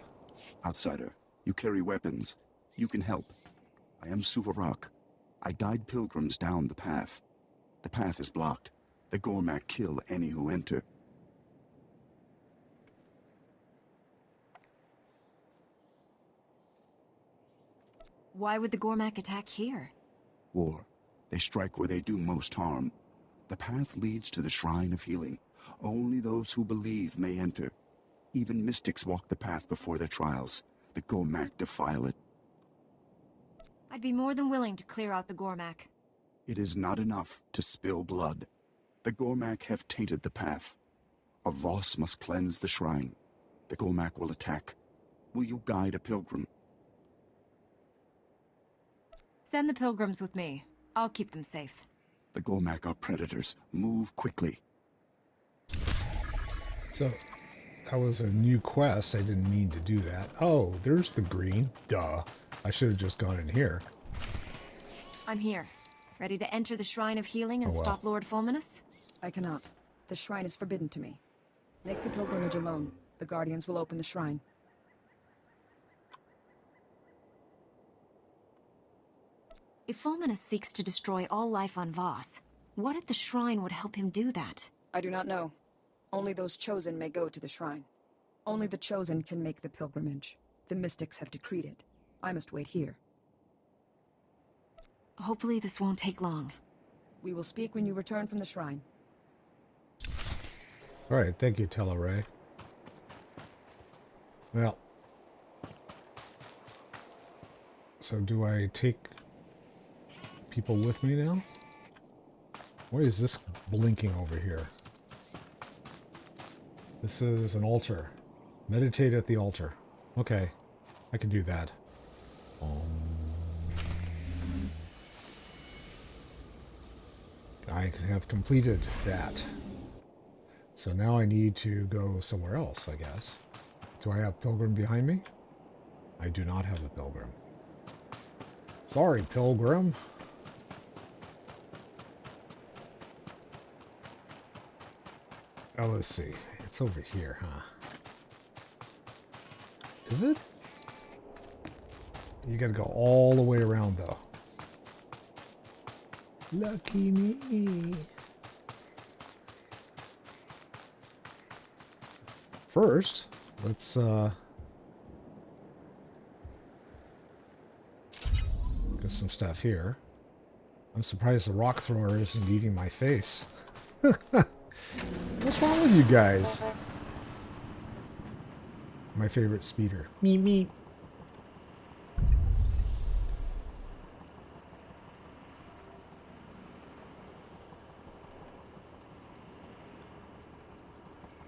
Outsider, you carry weapons. You can help. I am Suvarak. I guide pilgrims down the path. The path is blocked. The Gormak kill any who enter. Why would the Gormak attack here? War. They strike where they do most harm. The path leads to the Shrine of Healing. Only those who believe may enter. Even mystics walk the path before their trials. The Gormak defile it. I'd be more than willing to clear out the Gormak. It is not enough to spill blood. The Gormak have tainted the path. A Voss must cleanse the shrine. The Gormak will attack. Will you guide a pilgrim? Send the pilgrims with me. I'll keep them safe. The Gormak are predators. Move quickly. So, that was a new quest. I didn't mean to do that. Oh, there's the green. Duh. I should have just gone in here. I'm here. Ready to enter the Shrine of Healing and Oh, well. stop Lord Fulminus? I cannot. The shrine is forbidden to me. Make the pilgrimage alone. The Guardians will open the shrine. If Fulminus seeks to destroy all life on Voss, what if the shrine would help him do that? I do not know. Only those chosen may go to the shrine. Only the chosen can make the pilgrimage. The mystics have decreed it. I must wait here. Hopefully this won't take long. We will speak when you return from the shrine. Alright, thank you, Teleray. Well. So do I take people with me now? What is this blinking over here? This is an altar. Meditate at the altar. Okay, I can do that. I have completed that. So now I need to go somewhere else, I guess. Do I have Pilgrim behind me? I do not have a Pilgrim. Sorry, Pilgrim. Oh, let's see. It's over here, huh? Is it? You gotta go all the way around, though. Lucky me. First, let's get some stuff here. I'm surprised the rock thrower isn't eating my face. What's wrong with you guys? My favorite speeder. Meep meep.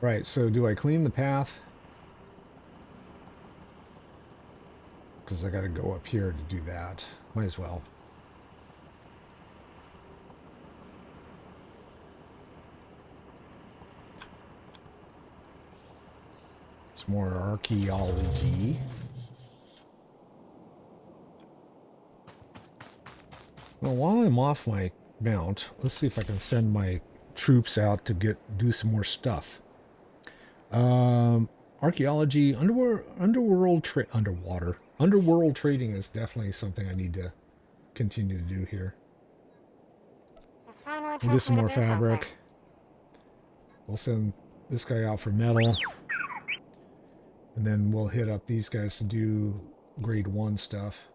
Right, so do I clean the path? Because I gotta go up here to do that. Might as well. Some more archaeology. Well, while I'm off my mount, let's see if I can send my troops out to do some more stuff. Archaeology, underworld trading is definitely something I need to continue to do here. We'll get some more fabric. We'll send this guy out for metal. And then we'll hit up these guys to do grade 1 stuff.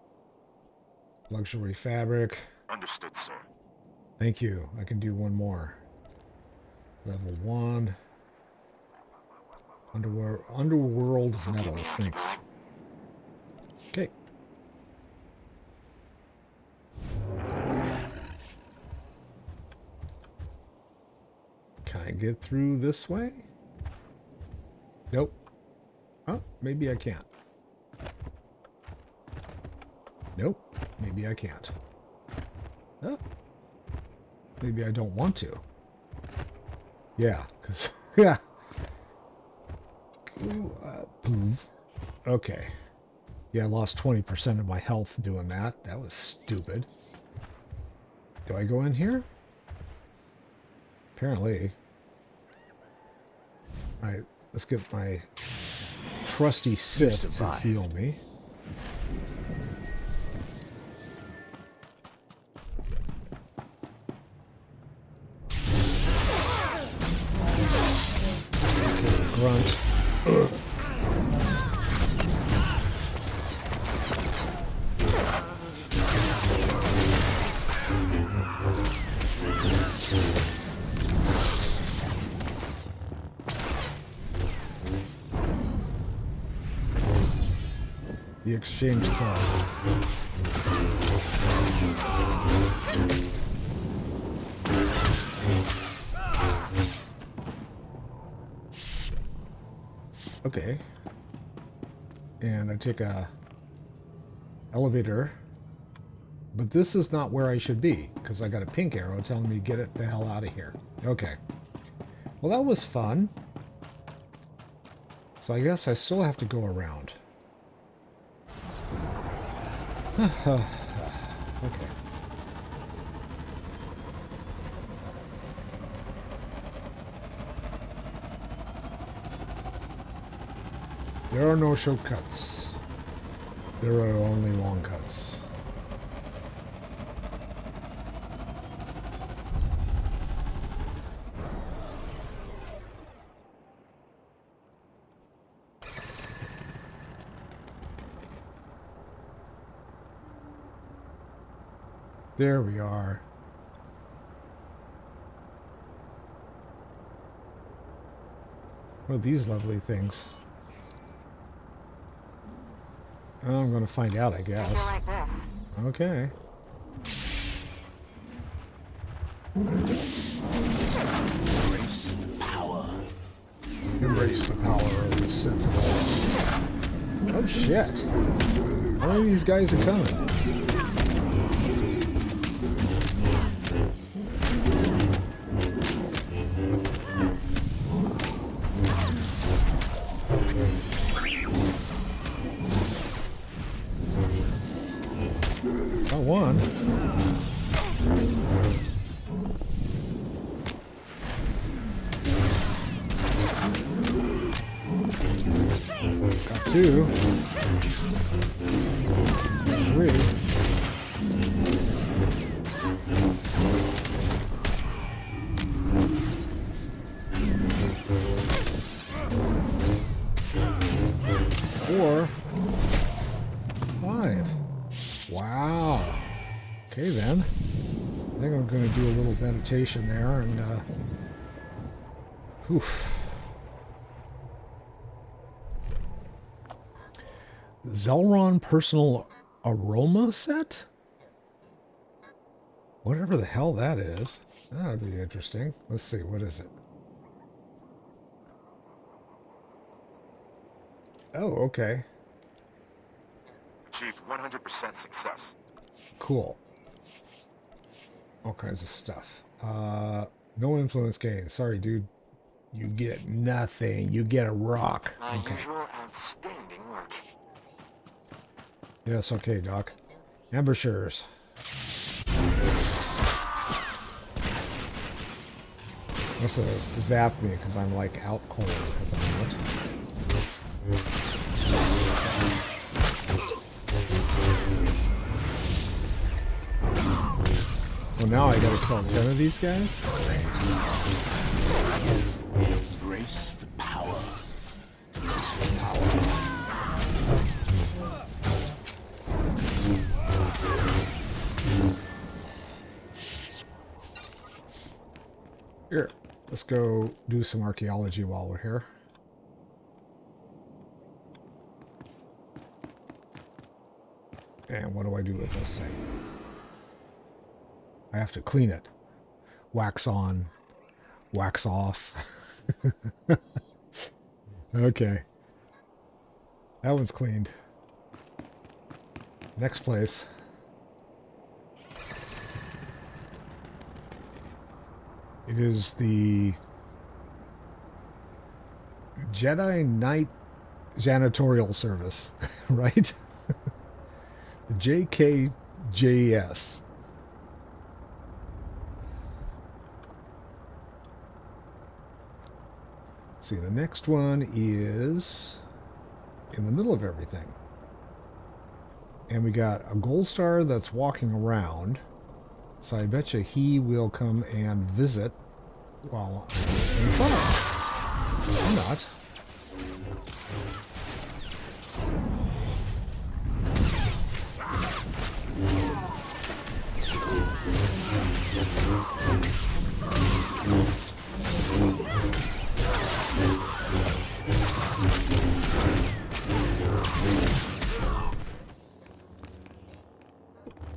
Luxury fabric. Understood, sir. Thank you. I can do one more. Level 1. Underworld metals. Thanks. Okay. Can I get through this way? Nope. Oh, maybe I can't. Nope. Maybe I can't. Oh. Maybe I don't want to. Yeah, because... yeah. Okay. Yeah, I lost 20% of my health doing that. That was stupid. Do I go in here? Apparently. Alright, let's get my trusty Sith to heal me. Grunt. Ugh. The exchange thought. Okay. And I take a elevator. But this is not where I should be, because I got a pink arrow telling me to get it the hell out of here. Okay. Well, that was fun. So I guess I still have to go around. Okay. There are no shortcuts. There are only long cuts. There we are. What are these lovely things? I'm going to find out, I guess. Like this. Okay. Embrace the power. Embrace the power of the Sentinels. Oh shit! How many of these guys are coming? One. Got two. Three. Four. Five. Wow. Okay then. I think I'm going to do a little meditation there and oof. Zelron personal aroma set? Whatever the hell that is. That'd be interesting. Let's see, what is it? Oh, okay. Achieved 100% success. Cool. All kinds of stuff. No influence gain. Sorry, dude. You get nothing. You get a rock. My Okay. usual outstanding work. Yes, okay, Doc. Ambushers. Must have zapped me because I'm like out cold at the moment. Well, now I gotta kill 10 of these guys? Embrace the power. Embrace the power. Here, let's go do some archaeology while we're here. And what do I do with this thing? I have to clean it. Wax on, wax off. Okay. That one's cleaned. Next place. It is the Jedi Knight Janitorial Service, right? The JKJS. See, the next one is in the middle of everything. And we got a gold star that's walking around. So I bet you he will come and visit while I'm inside. Or not.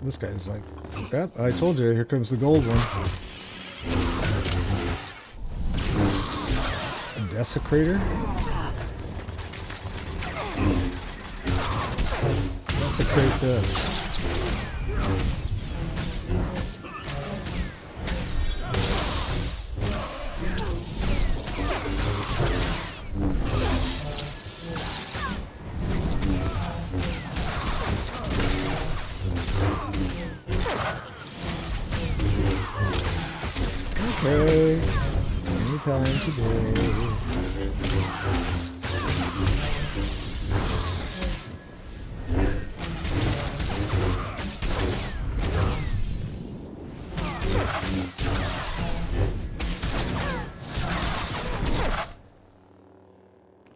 This guy's like, yep, I told you, here comes the gold one. A desecrator? Desecrate this. Okay, anytime today.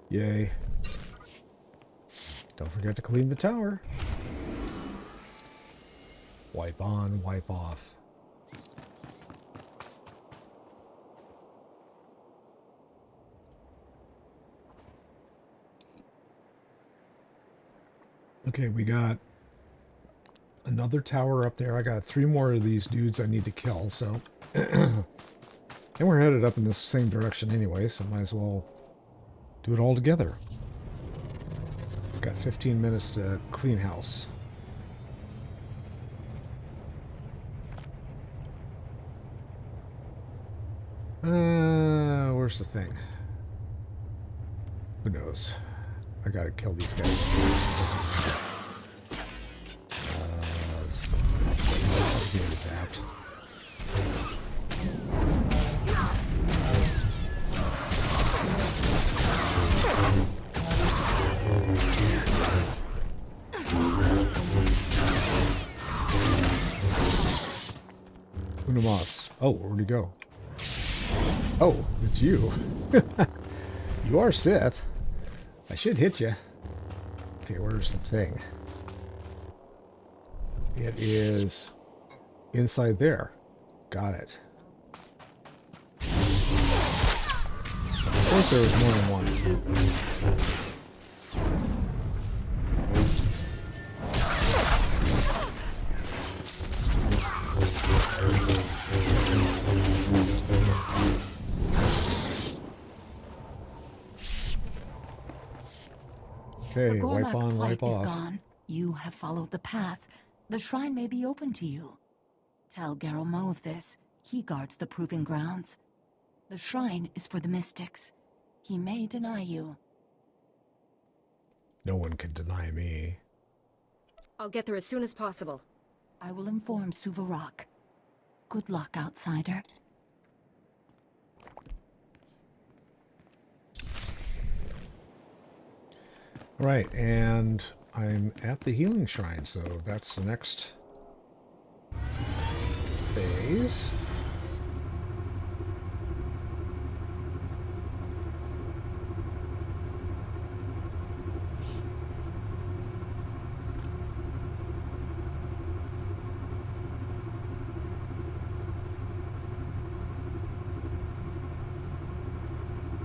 Yay. Don't forget to clean the tower. Wipe on, wipe off. Okay, we got another tower up there. I got 3 more of these dudes I need to kill, so... and we're headed up in the same direction anyway, so might as well do it all together. We've got 15 minutes to clean house. Where's the thing? Who knows? I gotta kill these guys. Getting zapped. Unamas. Oh, where'd he go? Oh, it's you. You are Sith. I should hit you. Okay, where's the thing? It is inside there. Got it. Of course there was more than one. Okay, wipe on, wipe off. Is gone. You have followed the path. The shrine may be open to you. Tell Garromo of this. He guards the proving grounds. The shrine is for the mystics. He may deny you. No one can deny me. I'll get there as soon as possible. I will inform Suvarok. Good luck, outsider. Right, and I'm at the healing shrine, so that's the next phase.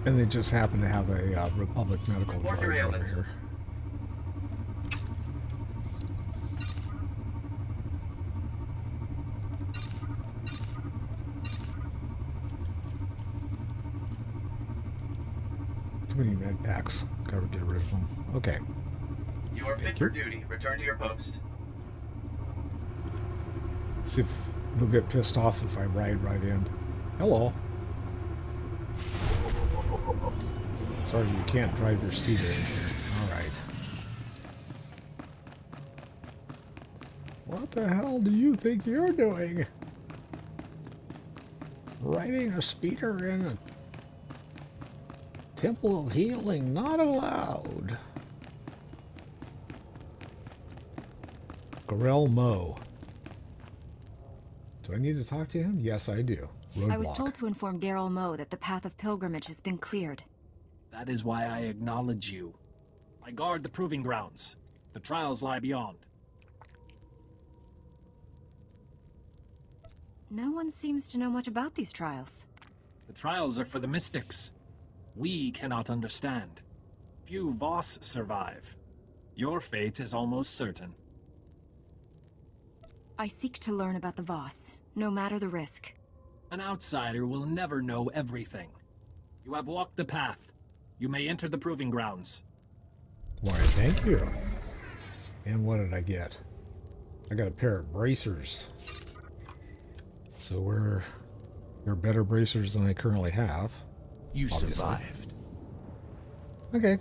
And they just happen to have a Republic medical guard over here. Too many med packs. Gotta get rid of them. Okay. You are fit for duty. Return to your post. See if they'll get pissed off if I ride right in. Hello. Sorry, you can't drive your speeder in here. Alright. What the hell do you think you're doing? Riding a speeder in a Temple of Healing, not allowed. Gorel Mo. Do I need to talk to him? Yes, I do. Roadblock. I was told to inform Garel Mo that the path of pilgrimage has been cleared. That is why I acknowledge you. I guard the proving grounds. The trials lie beyond. No one seems to know much about these trials. The trials are for the mystics. We cannot understand. Few Voss survive. Your fate is almost certain. I seek to learn about the Voss, no matter the risk. An outsider will never know everything. You have walked the path. You may enter the proving grounds. Why, thank you. And what did I get? I got a pair of bracers. So they're better bracers than I currently have. You obviously. survived. Okay.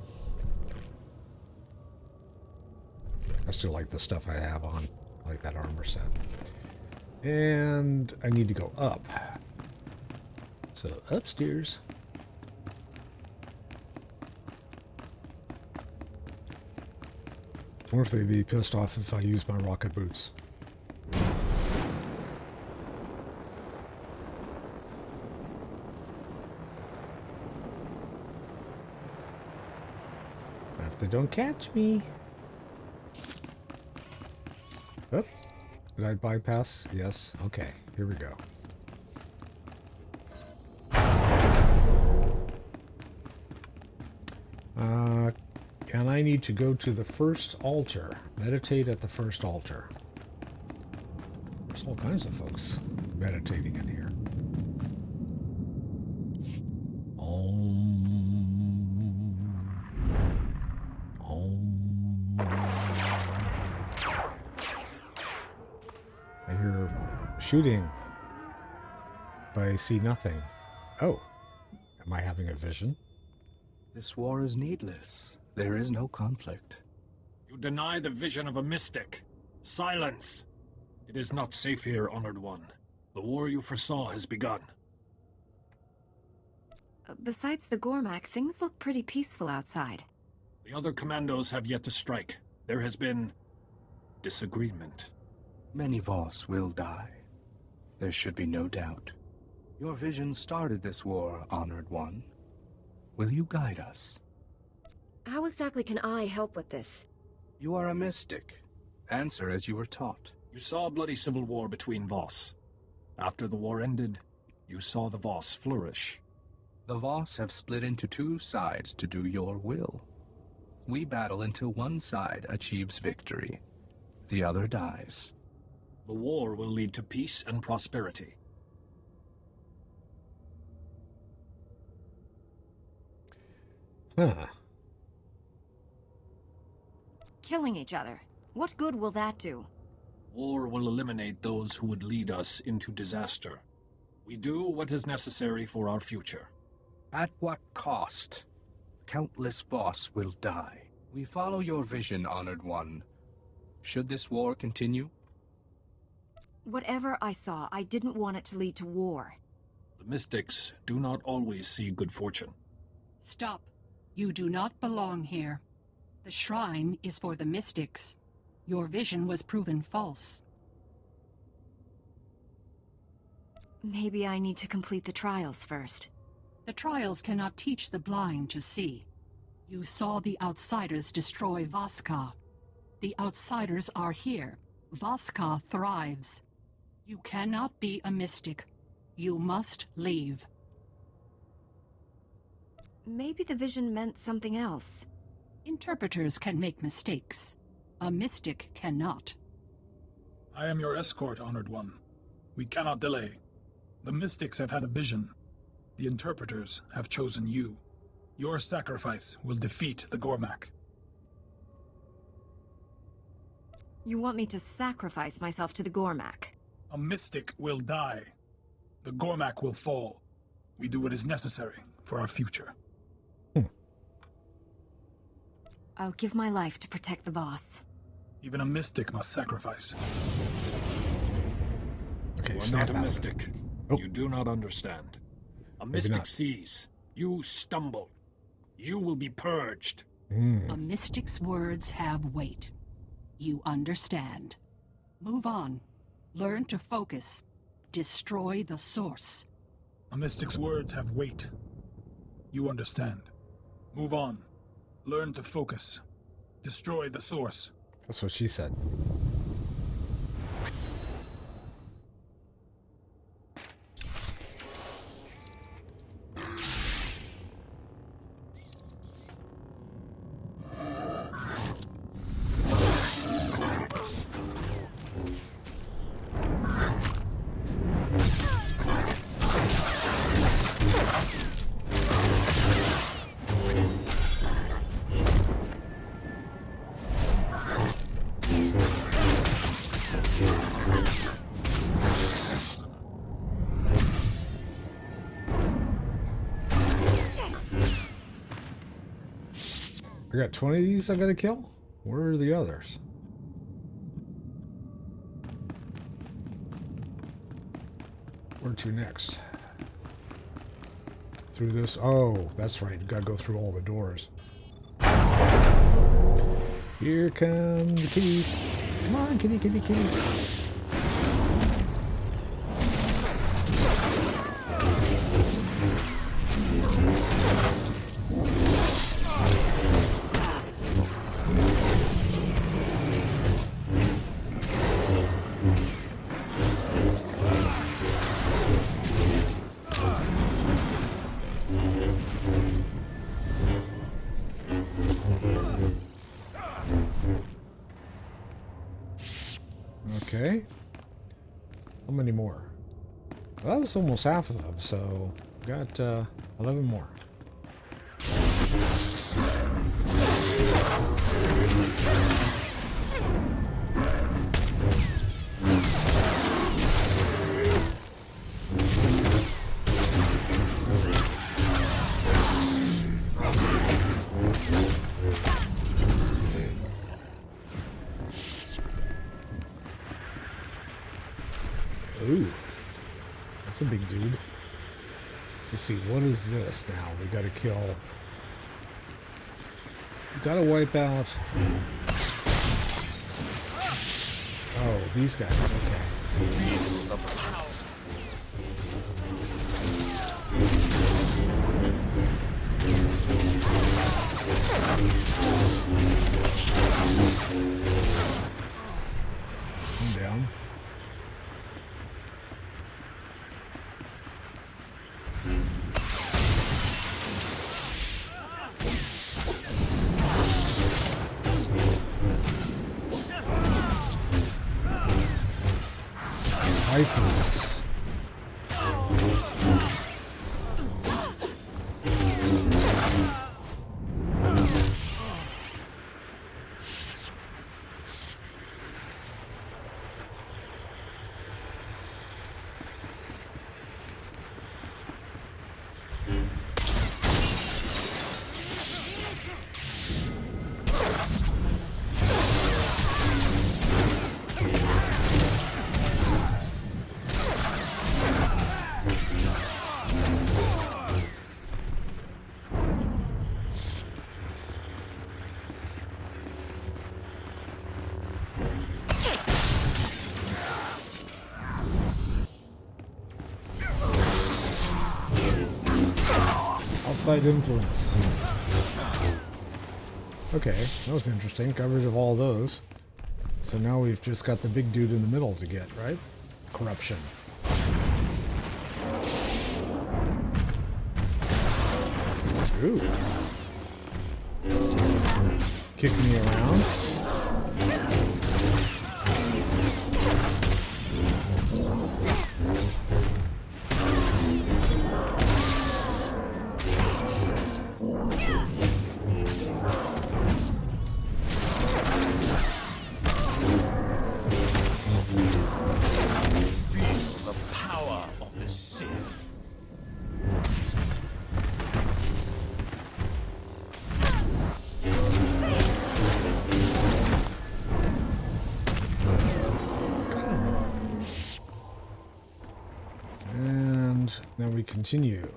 I still like the stuff I have on. I like that armor set. And I need to go up. So upstairs. I wonder if they'd be pissed off if I use my rocket boots. If they don't catch me. Oh, did I bypass? Yes. Okay, here we go. And I need to go to the first altar. Meditate at the first altar. There's all kinds of folks meditating in here. I hear shooting, but I see nothing. Oh, am I having a vision? This war is needless. There is no conflict. You deny the vision of a mystic. Silence! It is not safe here, Honored One. The war you foresaw has begun. Besides the Gormak, things look pretty peaceful outside. The other commandos have yet to strike. There has been disagreement. Many Voss will die. There should be no doubt. Your vision started this war, Honored One. Will you guide us? How exactly can I help with this? You are a mystic. Answer as you were taught. You saw a bloody civil war between Voss. After the war ended, you saw the Voss flourish. The Voss have split into two sides to do your will. We battle until one side achieves victory. The other dies. The war will lead to peace and prosperity. Huh. Killing each other. What good will that do? War will eliminate those who would lead us into disaster. We do what is necessary for our future. At what cost? Countless Voss will die. We follow your vision, Honored One. Should this war continue? Whatever I saw, I didn't want it to lead to war. The mystics do not always see good fortune. Stop. You do not belong here. The shrine is for the mystics. Your vision was proven false. Maybe I need to complete the trials first. The trials cannot teach the blind to see. You saw the Outsiders destroy Voska. The Outsiders are here. Voska thrives. You cannot be a mystic. You must leave. Maybe the vision meant something else. Interpreters can make mistakes. A mystic cannot. I am your escort, Honored One. We cannot delay. The mystics have had a vision. The interpreters have chosen you. Your sacrifice will defeat the Gormak. You want me to sacrifice myself to the Gormak? A mystic will die. The Gormak will fall. We do what is necessary for our future. I'll give my life to protect the Voss. Even a mystic must sacrifice. Okay, You are snap not a out. mystic. Oh. You do not understand. A Maybe mystic not. sees. You stumble. You will be purged. A mystic's words have weight. You understand. Move on. Learn to focus. Destroy the source. A mystic's words have weight. You understand. Move on. Learn to focus. Destroy the source. That's what she said. I got 20 of these I gotta kill? Where are the others? Where to next? Through this? Oh, that's right. You gotta go through all the doors. Here come the kitties. Come on, kitty, kitty, kitty. Okay. How many more? Well, that was almost half of them, so got 11 more. Ooh, that's a big dude. Let's see, what is this now? We gotta kill. We gotta wipe out. Oh, these guys, okay. I'm down. Licenses. outside influence. Okay, that was interesting. Got rid of all those. So now we've just got the big dude in the middle to get, right? Corruption. Ooh. Kick me around. The power of the Sith. And now we continue.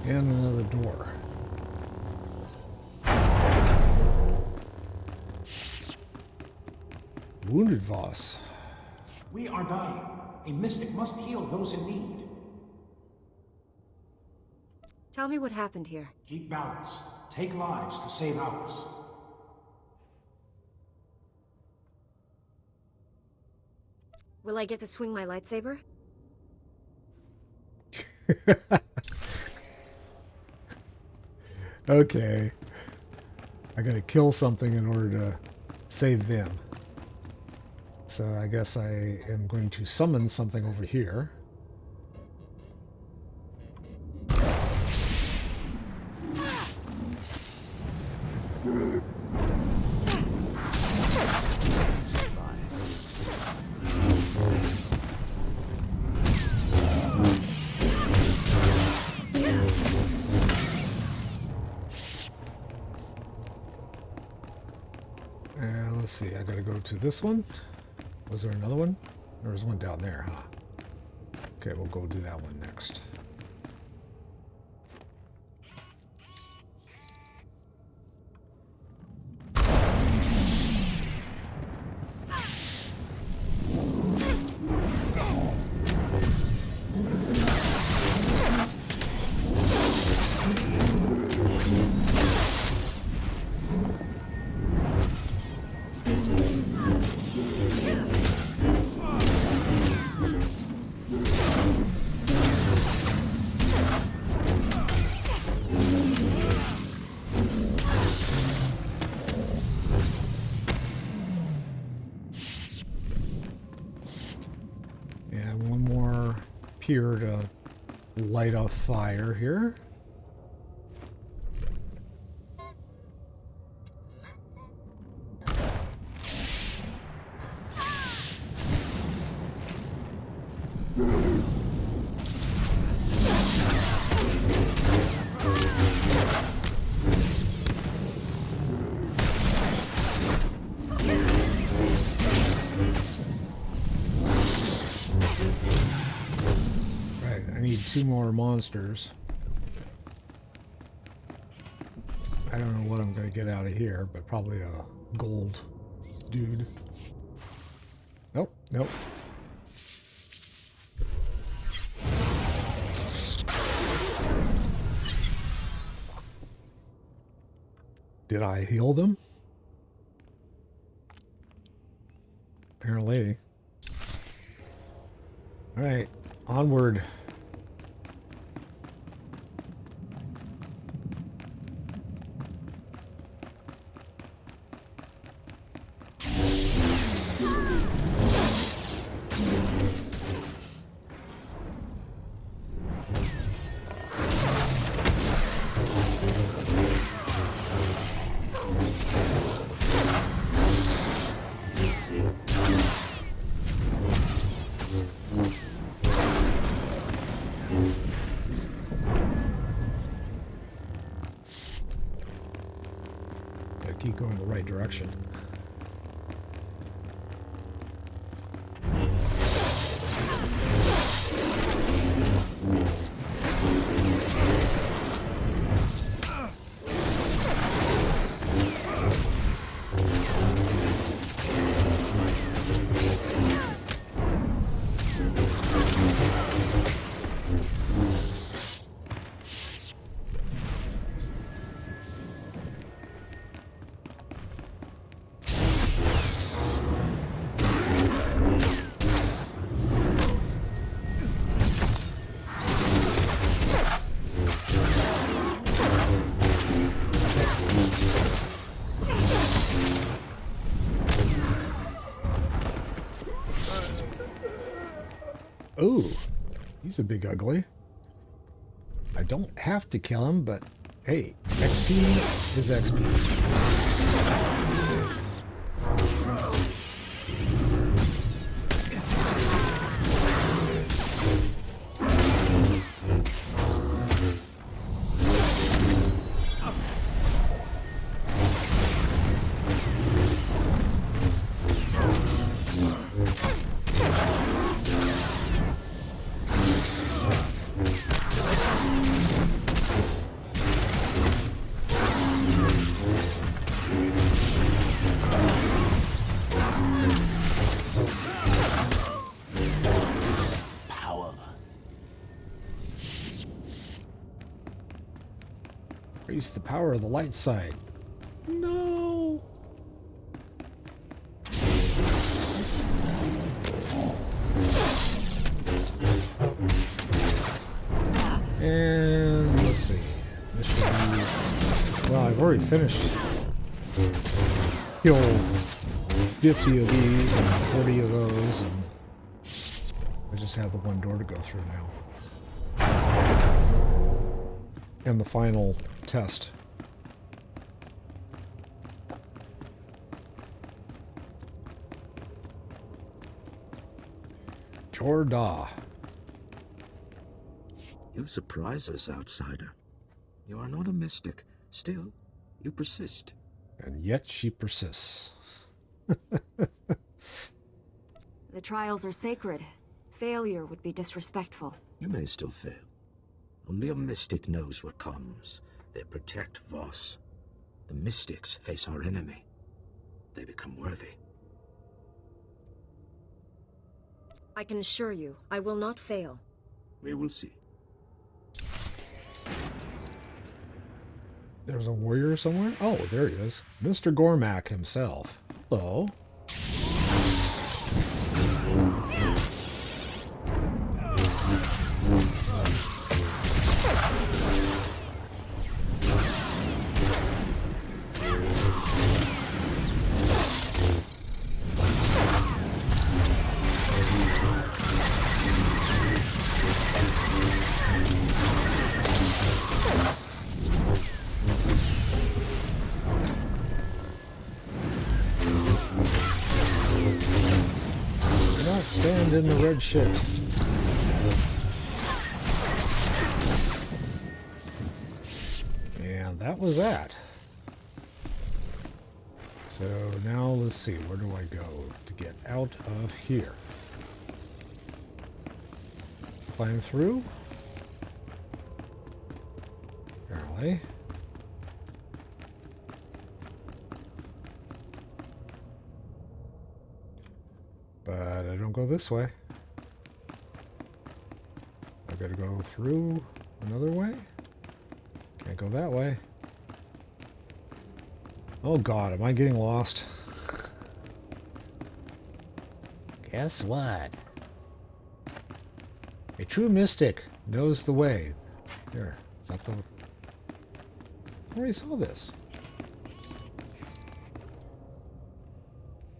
And another door. Wounded Voss. We are dying. A mystic must heal those in need. Tell me what happened here. Keep balance. Take lives to save ours. Will I get to swing my lightsaber? Okay. I gotta kill something in order to save them. So I guess I am going to summon something over here. And let's see, I gotta go to this one. Was there another one? There was one down there, huh? Okay, we'll go do that one next. Here to light a fire here. Two more monsters. I don't know what I'm going to get out of here, but probably a gold dude. Nope, nope. Did I heal them? apparently. Alright, onward. Keep going the right direction. Ooh, he's a big ugly. I don't have to kill him, but hey, XP is XP. Increase the power of the light side. No. And let's see. This should be. Well, I've already finished. Kill 50 of these and 40 of those, and I just have the one door to go through now. And the final test. Jorda. You surprise us, outsider. You are not a mystic. Still, you persist. And yet she persists. The trials are sacred. Failure would be disrespectful. You may still fail. Only a mystic knows what comes. They protect Voss. The mystics face our enemy. They become worthy. I can assure you, I will not fail. We will see. There's a warrior somewhere? Oh, there he is. Mr. Gormac himself. Hello. Stand in the red shit. And that was that. So now let's see, where do I go to get out of here? Climb through? Apparently. But I don't go this way. I gotta go through another way. Can't go that way. Oh god, am I getting lost? Guess what? A true mystic knows the way. Here, is that the... I already saw this.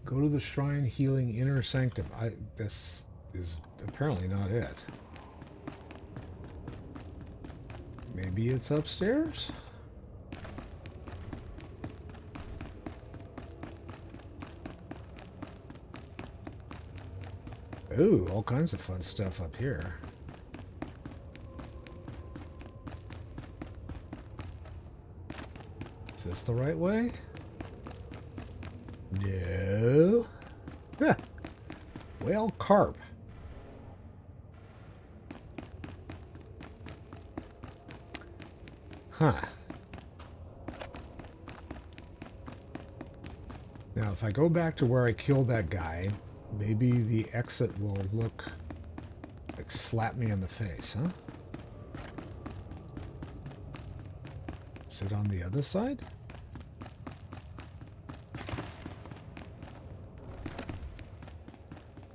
Go to the shrine healing inner sanctum. This is apparently not it. Maybe it's upstairs? Ooh, all kinds of fun stuff up here. Is this the right way? No. Huh. Well, carp. Huh. Now, if I go back to where I killed that guy, maybe the exit will look like slap me in the face, huh? Is it on the other side?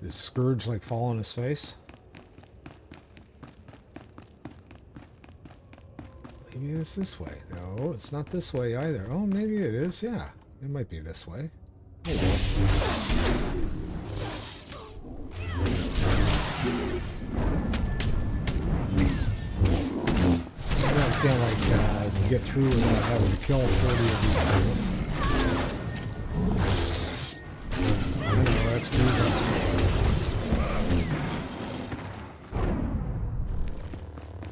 Does Scourge like fall on his face? Maybe it's this way. No, it's not this way either. Oh, maybe it is. Yeah, it might be this way. Oh, well. I can't like get through without having to kill 30 of these things. I don't know, that's cool.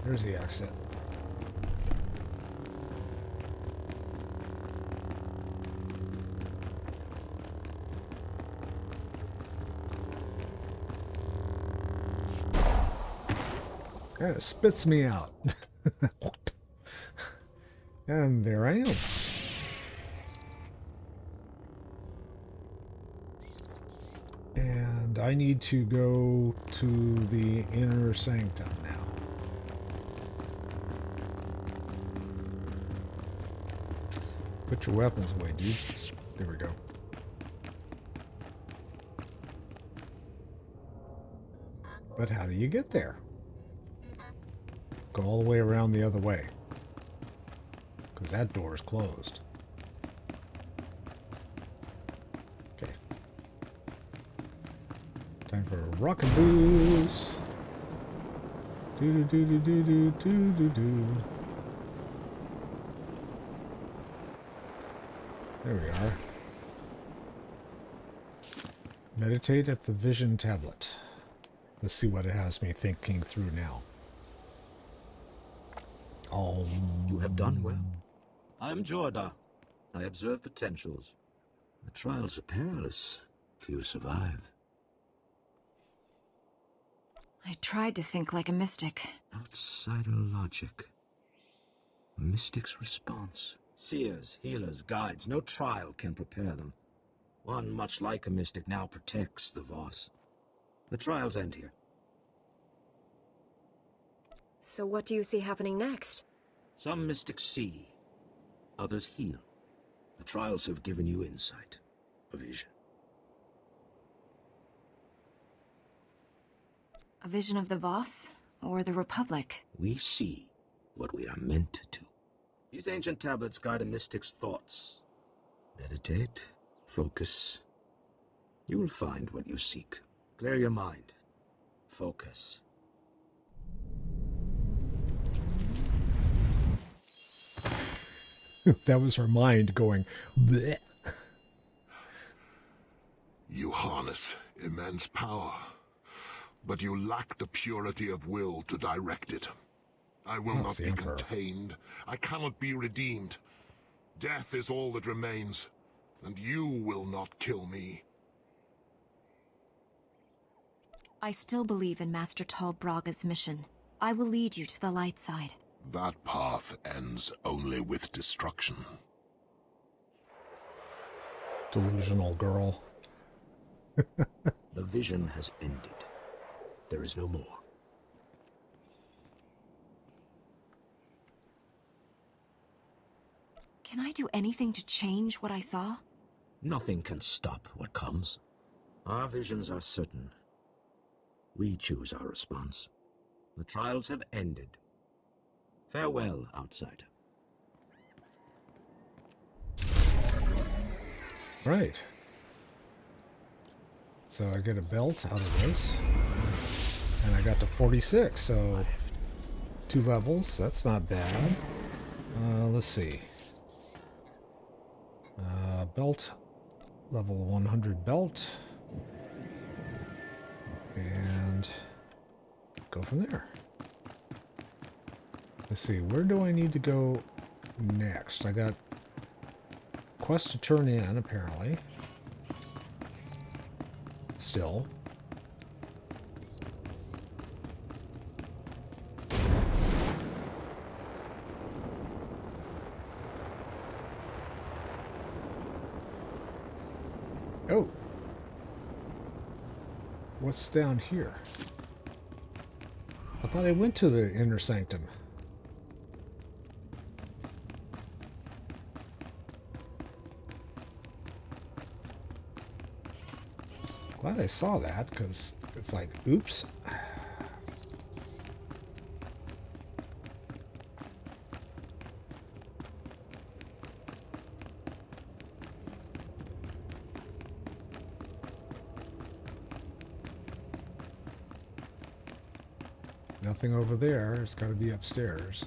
There's the exit. Kind of spits me out. And there I am. And I need to go to the inner sanctum now. Put your weapons away, dude. There we go. But how do you get there? Go all the way around the other way. Because that door is closed. Okay. Time for a rocket boost. Do do do do do do do do. There we are. Meditate at the vision tablet. Let's see what it has me thinking through now. Oh. You have done well. I am Jorda. I observe potentials. The trials are perilous. Few survive. I tried to think like a mystic. Outsider logic. A mystic's response. Seers, healers, guides. No trial can prepare them. One much like a mystic now protects the Voss. The trials end here. So what do you see happening next? Some mystics see. Others heal. The trials have given you insight. A vision. A vision of the Voss? Or the Republic? We see what we are meant to. These ancient tablets guide a mystic's thoughts. Meditate. Focus. You will find what you seek. Clear your mind. Focus. That was her mind going bleh. You harness immense power, but you lack the purity of will to direct it. I will not be contained. I cannot be redeemed. Death is all that remains, and you will not kill me. I still believe in Master Tal Braga's mission. I will lead you to the light side. That path ends only with destruction. Delusional girl. The vision has ended. There is no more. Can I do anything to change what I saw? Nothing can stop what comes. Our visions are certain, We choose our response. The trials have ended. Farewell, outsider. Right. So I get a belt out of this. And I got to 46, so 2 levels. That's not bad. Let's see. Belt. Level 100 belt. And go from there. Let's see, where do I need to go next? I got quest to turn in, apparently. Still. Oh. What's down here? I thought I went to the inner sanctum. Glad I saw that, because it's like, oops. Nothing over there. It's got to be upstairs.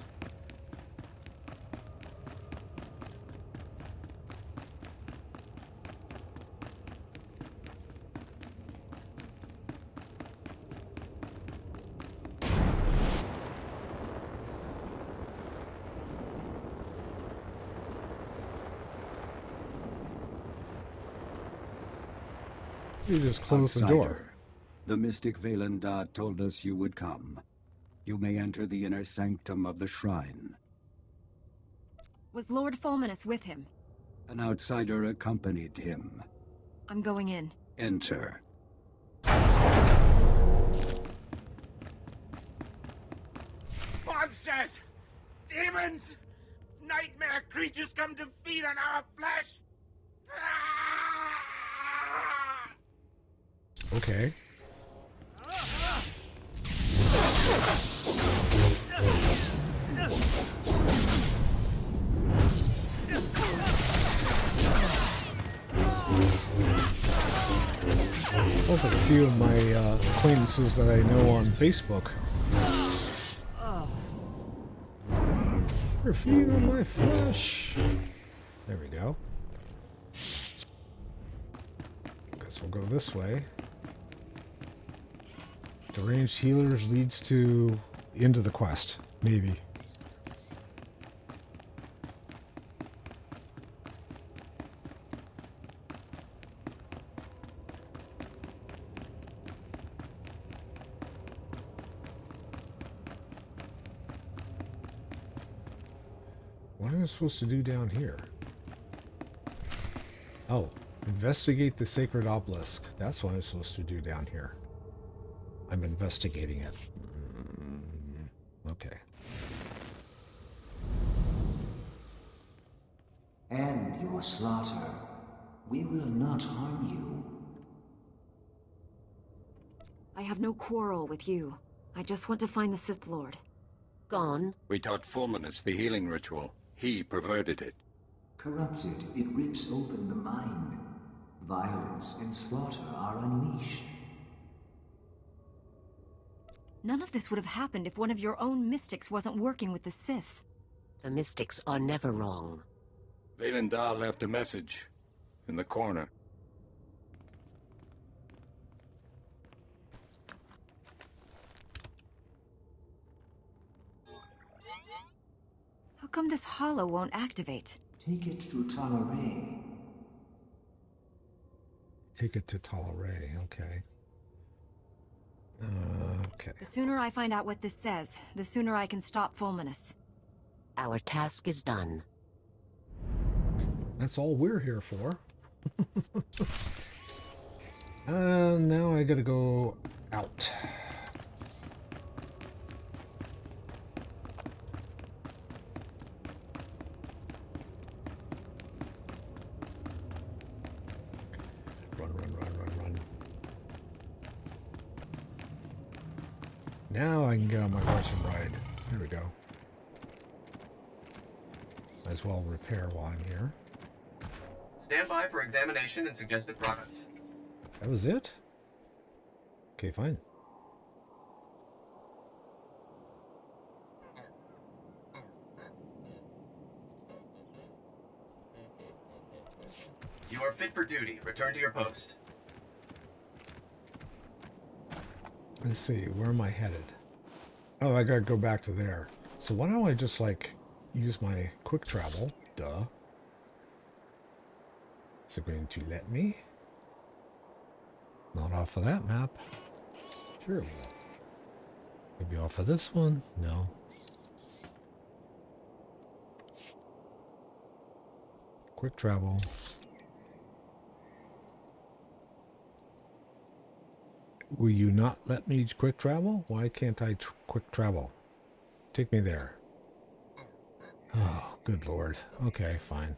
You just close the door. The mystic Vaylendar told us you would come. You may enter the inner sanctum of the shrine. Was Lord Fulminus with him? An outsider accompanied him. I'm going in. Enter. Monsters! Demons! Nightmare creatures come to feed on our flesh! Okay. Sounds like a few of my acquaintances that I know on Facebook. You're feeding on my flesh. There we go. Guess we'll go this way. Deranged healers leads to the end of the quest. Maybe. What am I supposed to do down here? Oh, investigate the sacred obelisk. That's what I'm supposed to do down here. I'm investigating it. Okay. End your slaughter. We will not harm you. I have no quarrel with you. I just want to find the Sith Lord. Gone? We taught Fulminus the healing ritual. He perverted it. Corrupted, it rips open the mind. Violence and slaughter are unleashed. None of this would have happened if one of your own mystics wasn't working with the Sith. The mystics are never wrong. Vaylendar left a message in the corner. How come this hollow won't activate? Take it to Talaray. Take it to Talaray, okay. Okay. The sooner I find out what this says, the sooner I can stop Fulminus. Our task is done. That's all we're here for. Now I gotta go out. Run, run, run, run, run. Now I can get on my horse and ride. Here we go. Might as well repair while I'm here. Stand by for examination and suggested products. That was it? Okay, fine. You are fit for duty. Return to your post. Let's see, where am I headed? Oh, I gotta go back to there. So why don't I just, like, use my quick travel? Duh. Is it going to let me? Not off of that map. Sure it will. Maybe off of this one? No. Quick travel. Will you not let me quick travel? Why can't I quick travel? Take me there. Oh, good lord. Okay, fine.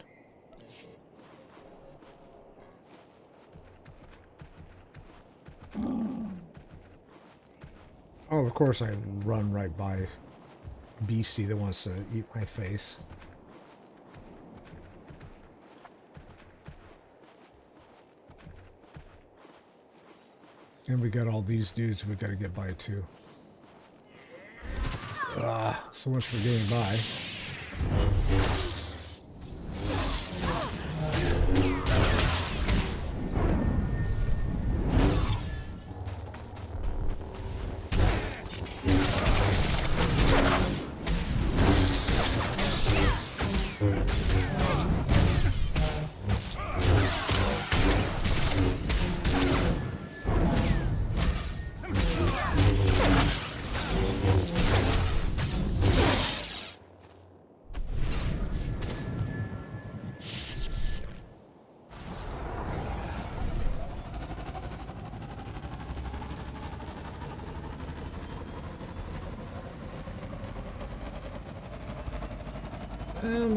Oh, of course I run right by Beastie that wants to eat my face. And we got all these dudes we got to get by too. Ah, so much for getting by.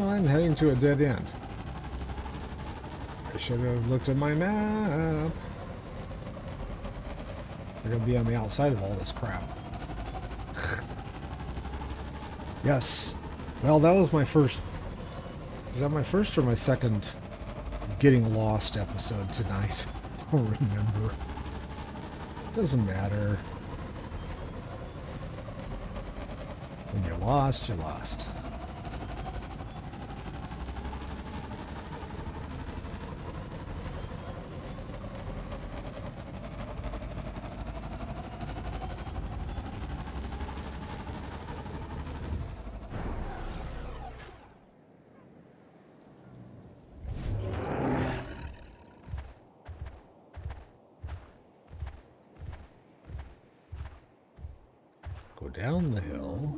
I'm heading to a dead end. I should have looked at my map. We're gonna be on the outside of all this crap. Yes. Well, that was my first... Is that my first or my second getting lost episode tonight? I don't remember. Doesn't matter. When you're lost, you're lost. Go down the hill.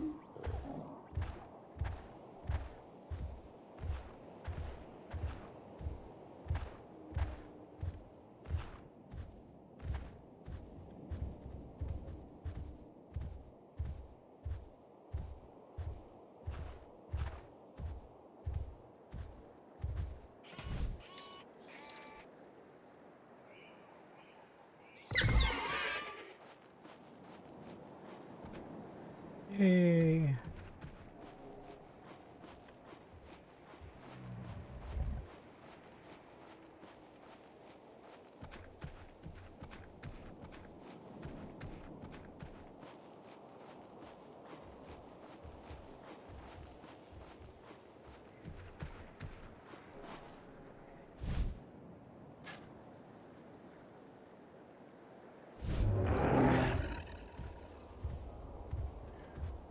Yay.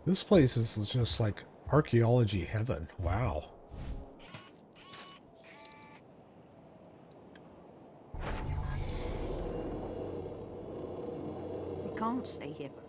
This place is just like archaeology heaven. Wow. We can't stay here for...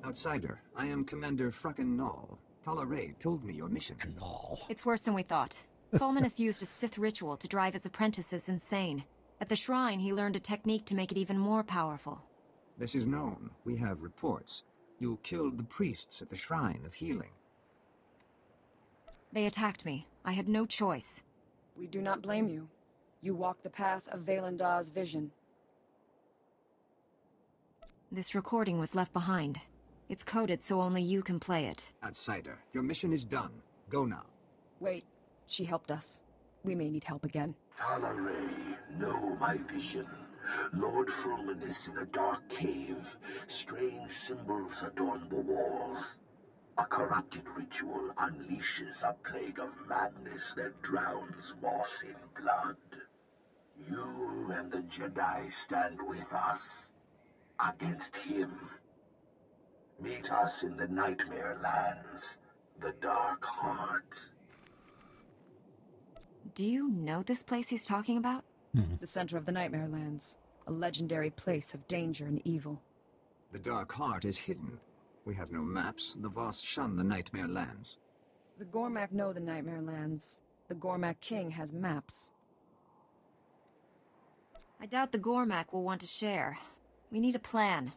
Outsider, I am Commander Frackin Null. Tala Ray told me your mission. It's worse than we thought. Fulminus used a Sith ritual to drive his apprentices insane. At the shrine, he learned a technique to make it even more powerful. This is known. We have reports. You killed the priests at the Shrine of Healing. They attacked me. I had no choice. We do not blame you. You walk the path of Valendar's vision. This recording was left behind. It's coded so only you can play it. Outsider, your mission is done. Go now. Wait. She helped us. We may need help again. Talaray, know my vision. Lord Fulminus in a dark cave. Strange symbols adorn the walls. A corrupted ritual unleashes a plague of madness that drowns Voss in blood. You and the Jedi stand with us. Against him. Meet us in the Nightmare Lands. The Dark Heart. Do you know this place he's talking about? The center of the Nightmare Lands. A legendary place of danger and evil. The Dark Heart is hidden. We have no maps. The Voss shun the Nightmare Lands. The Gormak know the Nightmare Lands. The Gormak King has maps. I doubt the Gormak will want to share. We need a plan.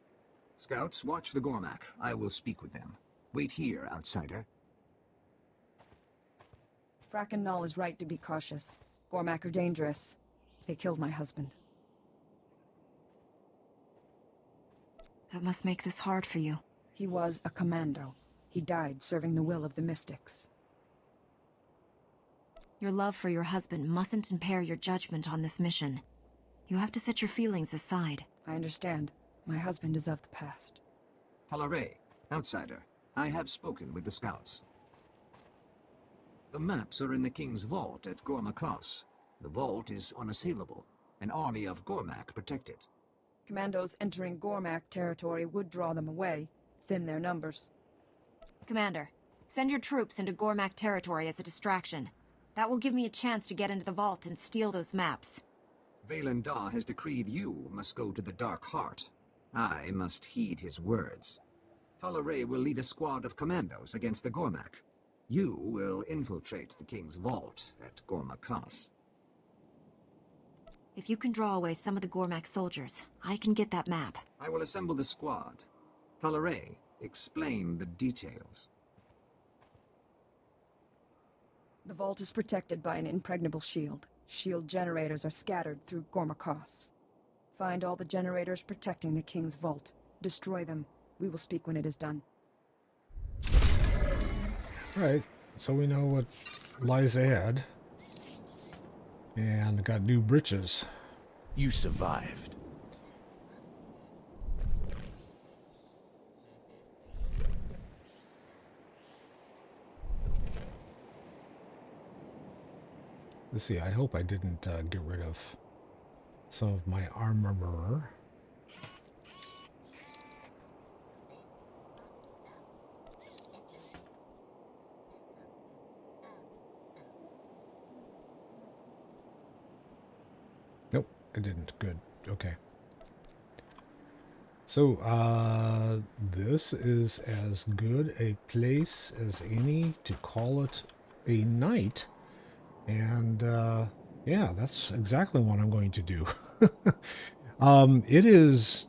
Scouts, watch the Gormak. I will speak with them. Wait here, outsider. Fracken Null is right to be cautious. Gormak are dangerous. They killed my husband. That must make this hard for you. He was a commando. He died serving the will of the Mystics. Your love for your husband mustn't impair your judgment on this mission. You have to set your feelings aside. I understand. My husband is of the past. Talaray, outsider, I have spoken with the scouts. The maps are in the King's vault at Gorma Cross. The vault is unassailable. An army of Gormak protect it. Commandos entering Gormak territory would draw them away, thin their numbers. Commander, send your troops into Gormak territory as a distraction. That will give me a chance to get into the vault and steal those maps. Valendar has decreed you must go to the Dark Heart. I must heed his words. Talaray will lead a squad of commandos against the Gormak. You will infiltrate the King's vault at Gorma Cross. If you can draw away some of the Gormak soldiers, I can get that map. I will assemble the squad. Talaray, explain the details. The vault is protected by an impregnable shield. Shield generators are scattered through Gorma Cross. Find all the generators protecting the King's vault. Destroy them. We will speak when it is done. Alright, so we know what lies ahead. And got new britches. You survived. Let's see, I hope I didn't get rid of some of my armor. Nope, I didn't. Good. Okay. So, this is as good a place as any to call it a night. And, yeah, that's exactly what I'm going to do. It is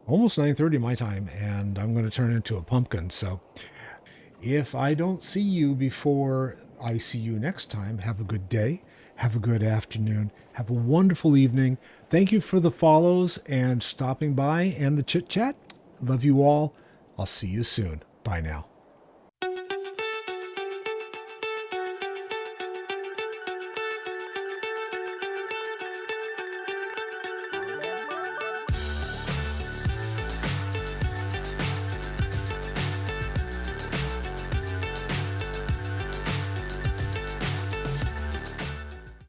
almost 9:30 my time, and I'm going to turn into a pumpkin. So if I don't see you before I see you next time, have a good day, have a good afternoon, have a wonderful evening. Thank you for the follows and stopping by and the chit-chat. Love you all. I'll see you soon. Bye now.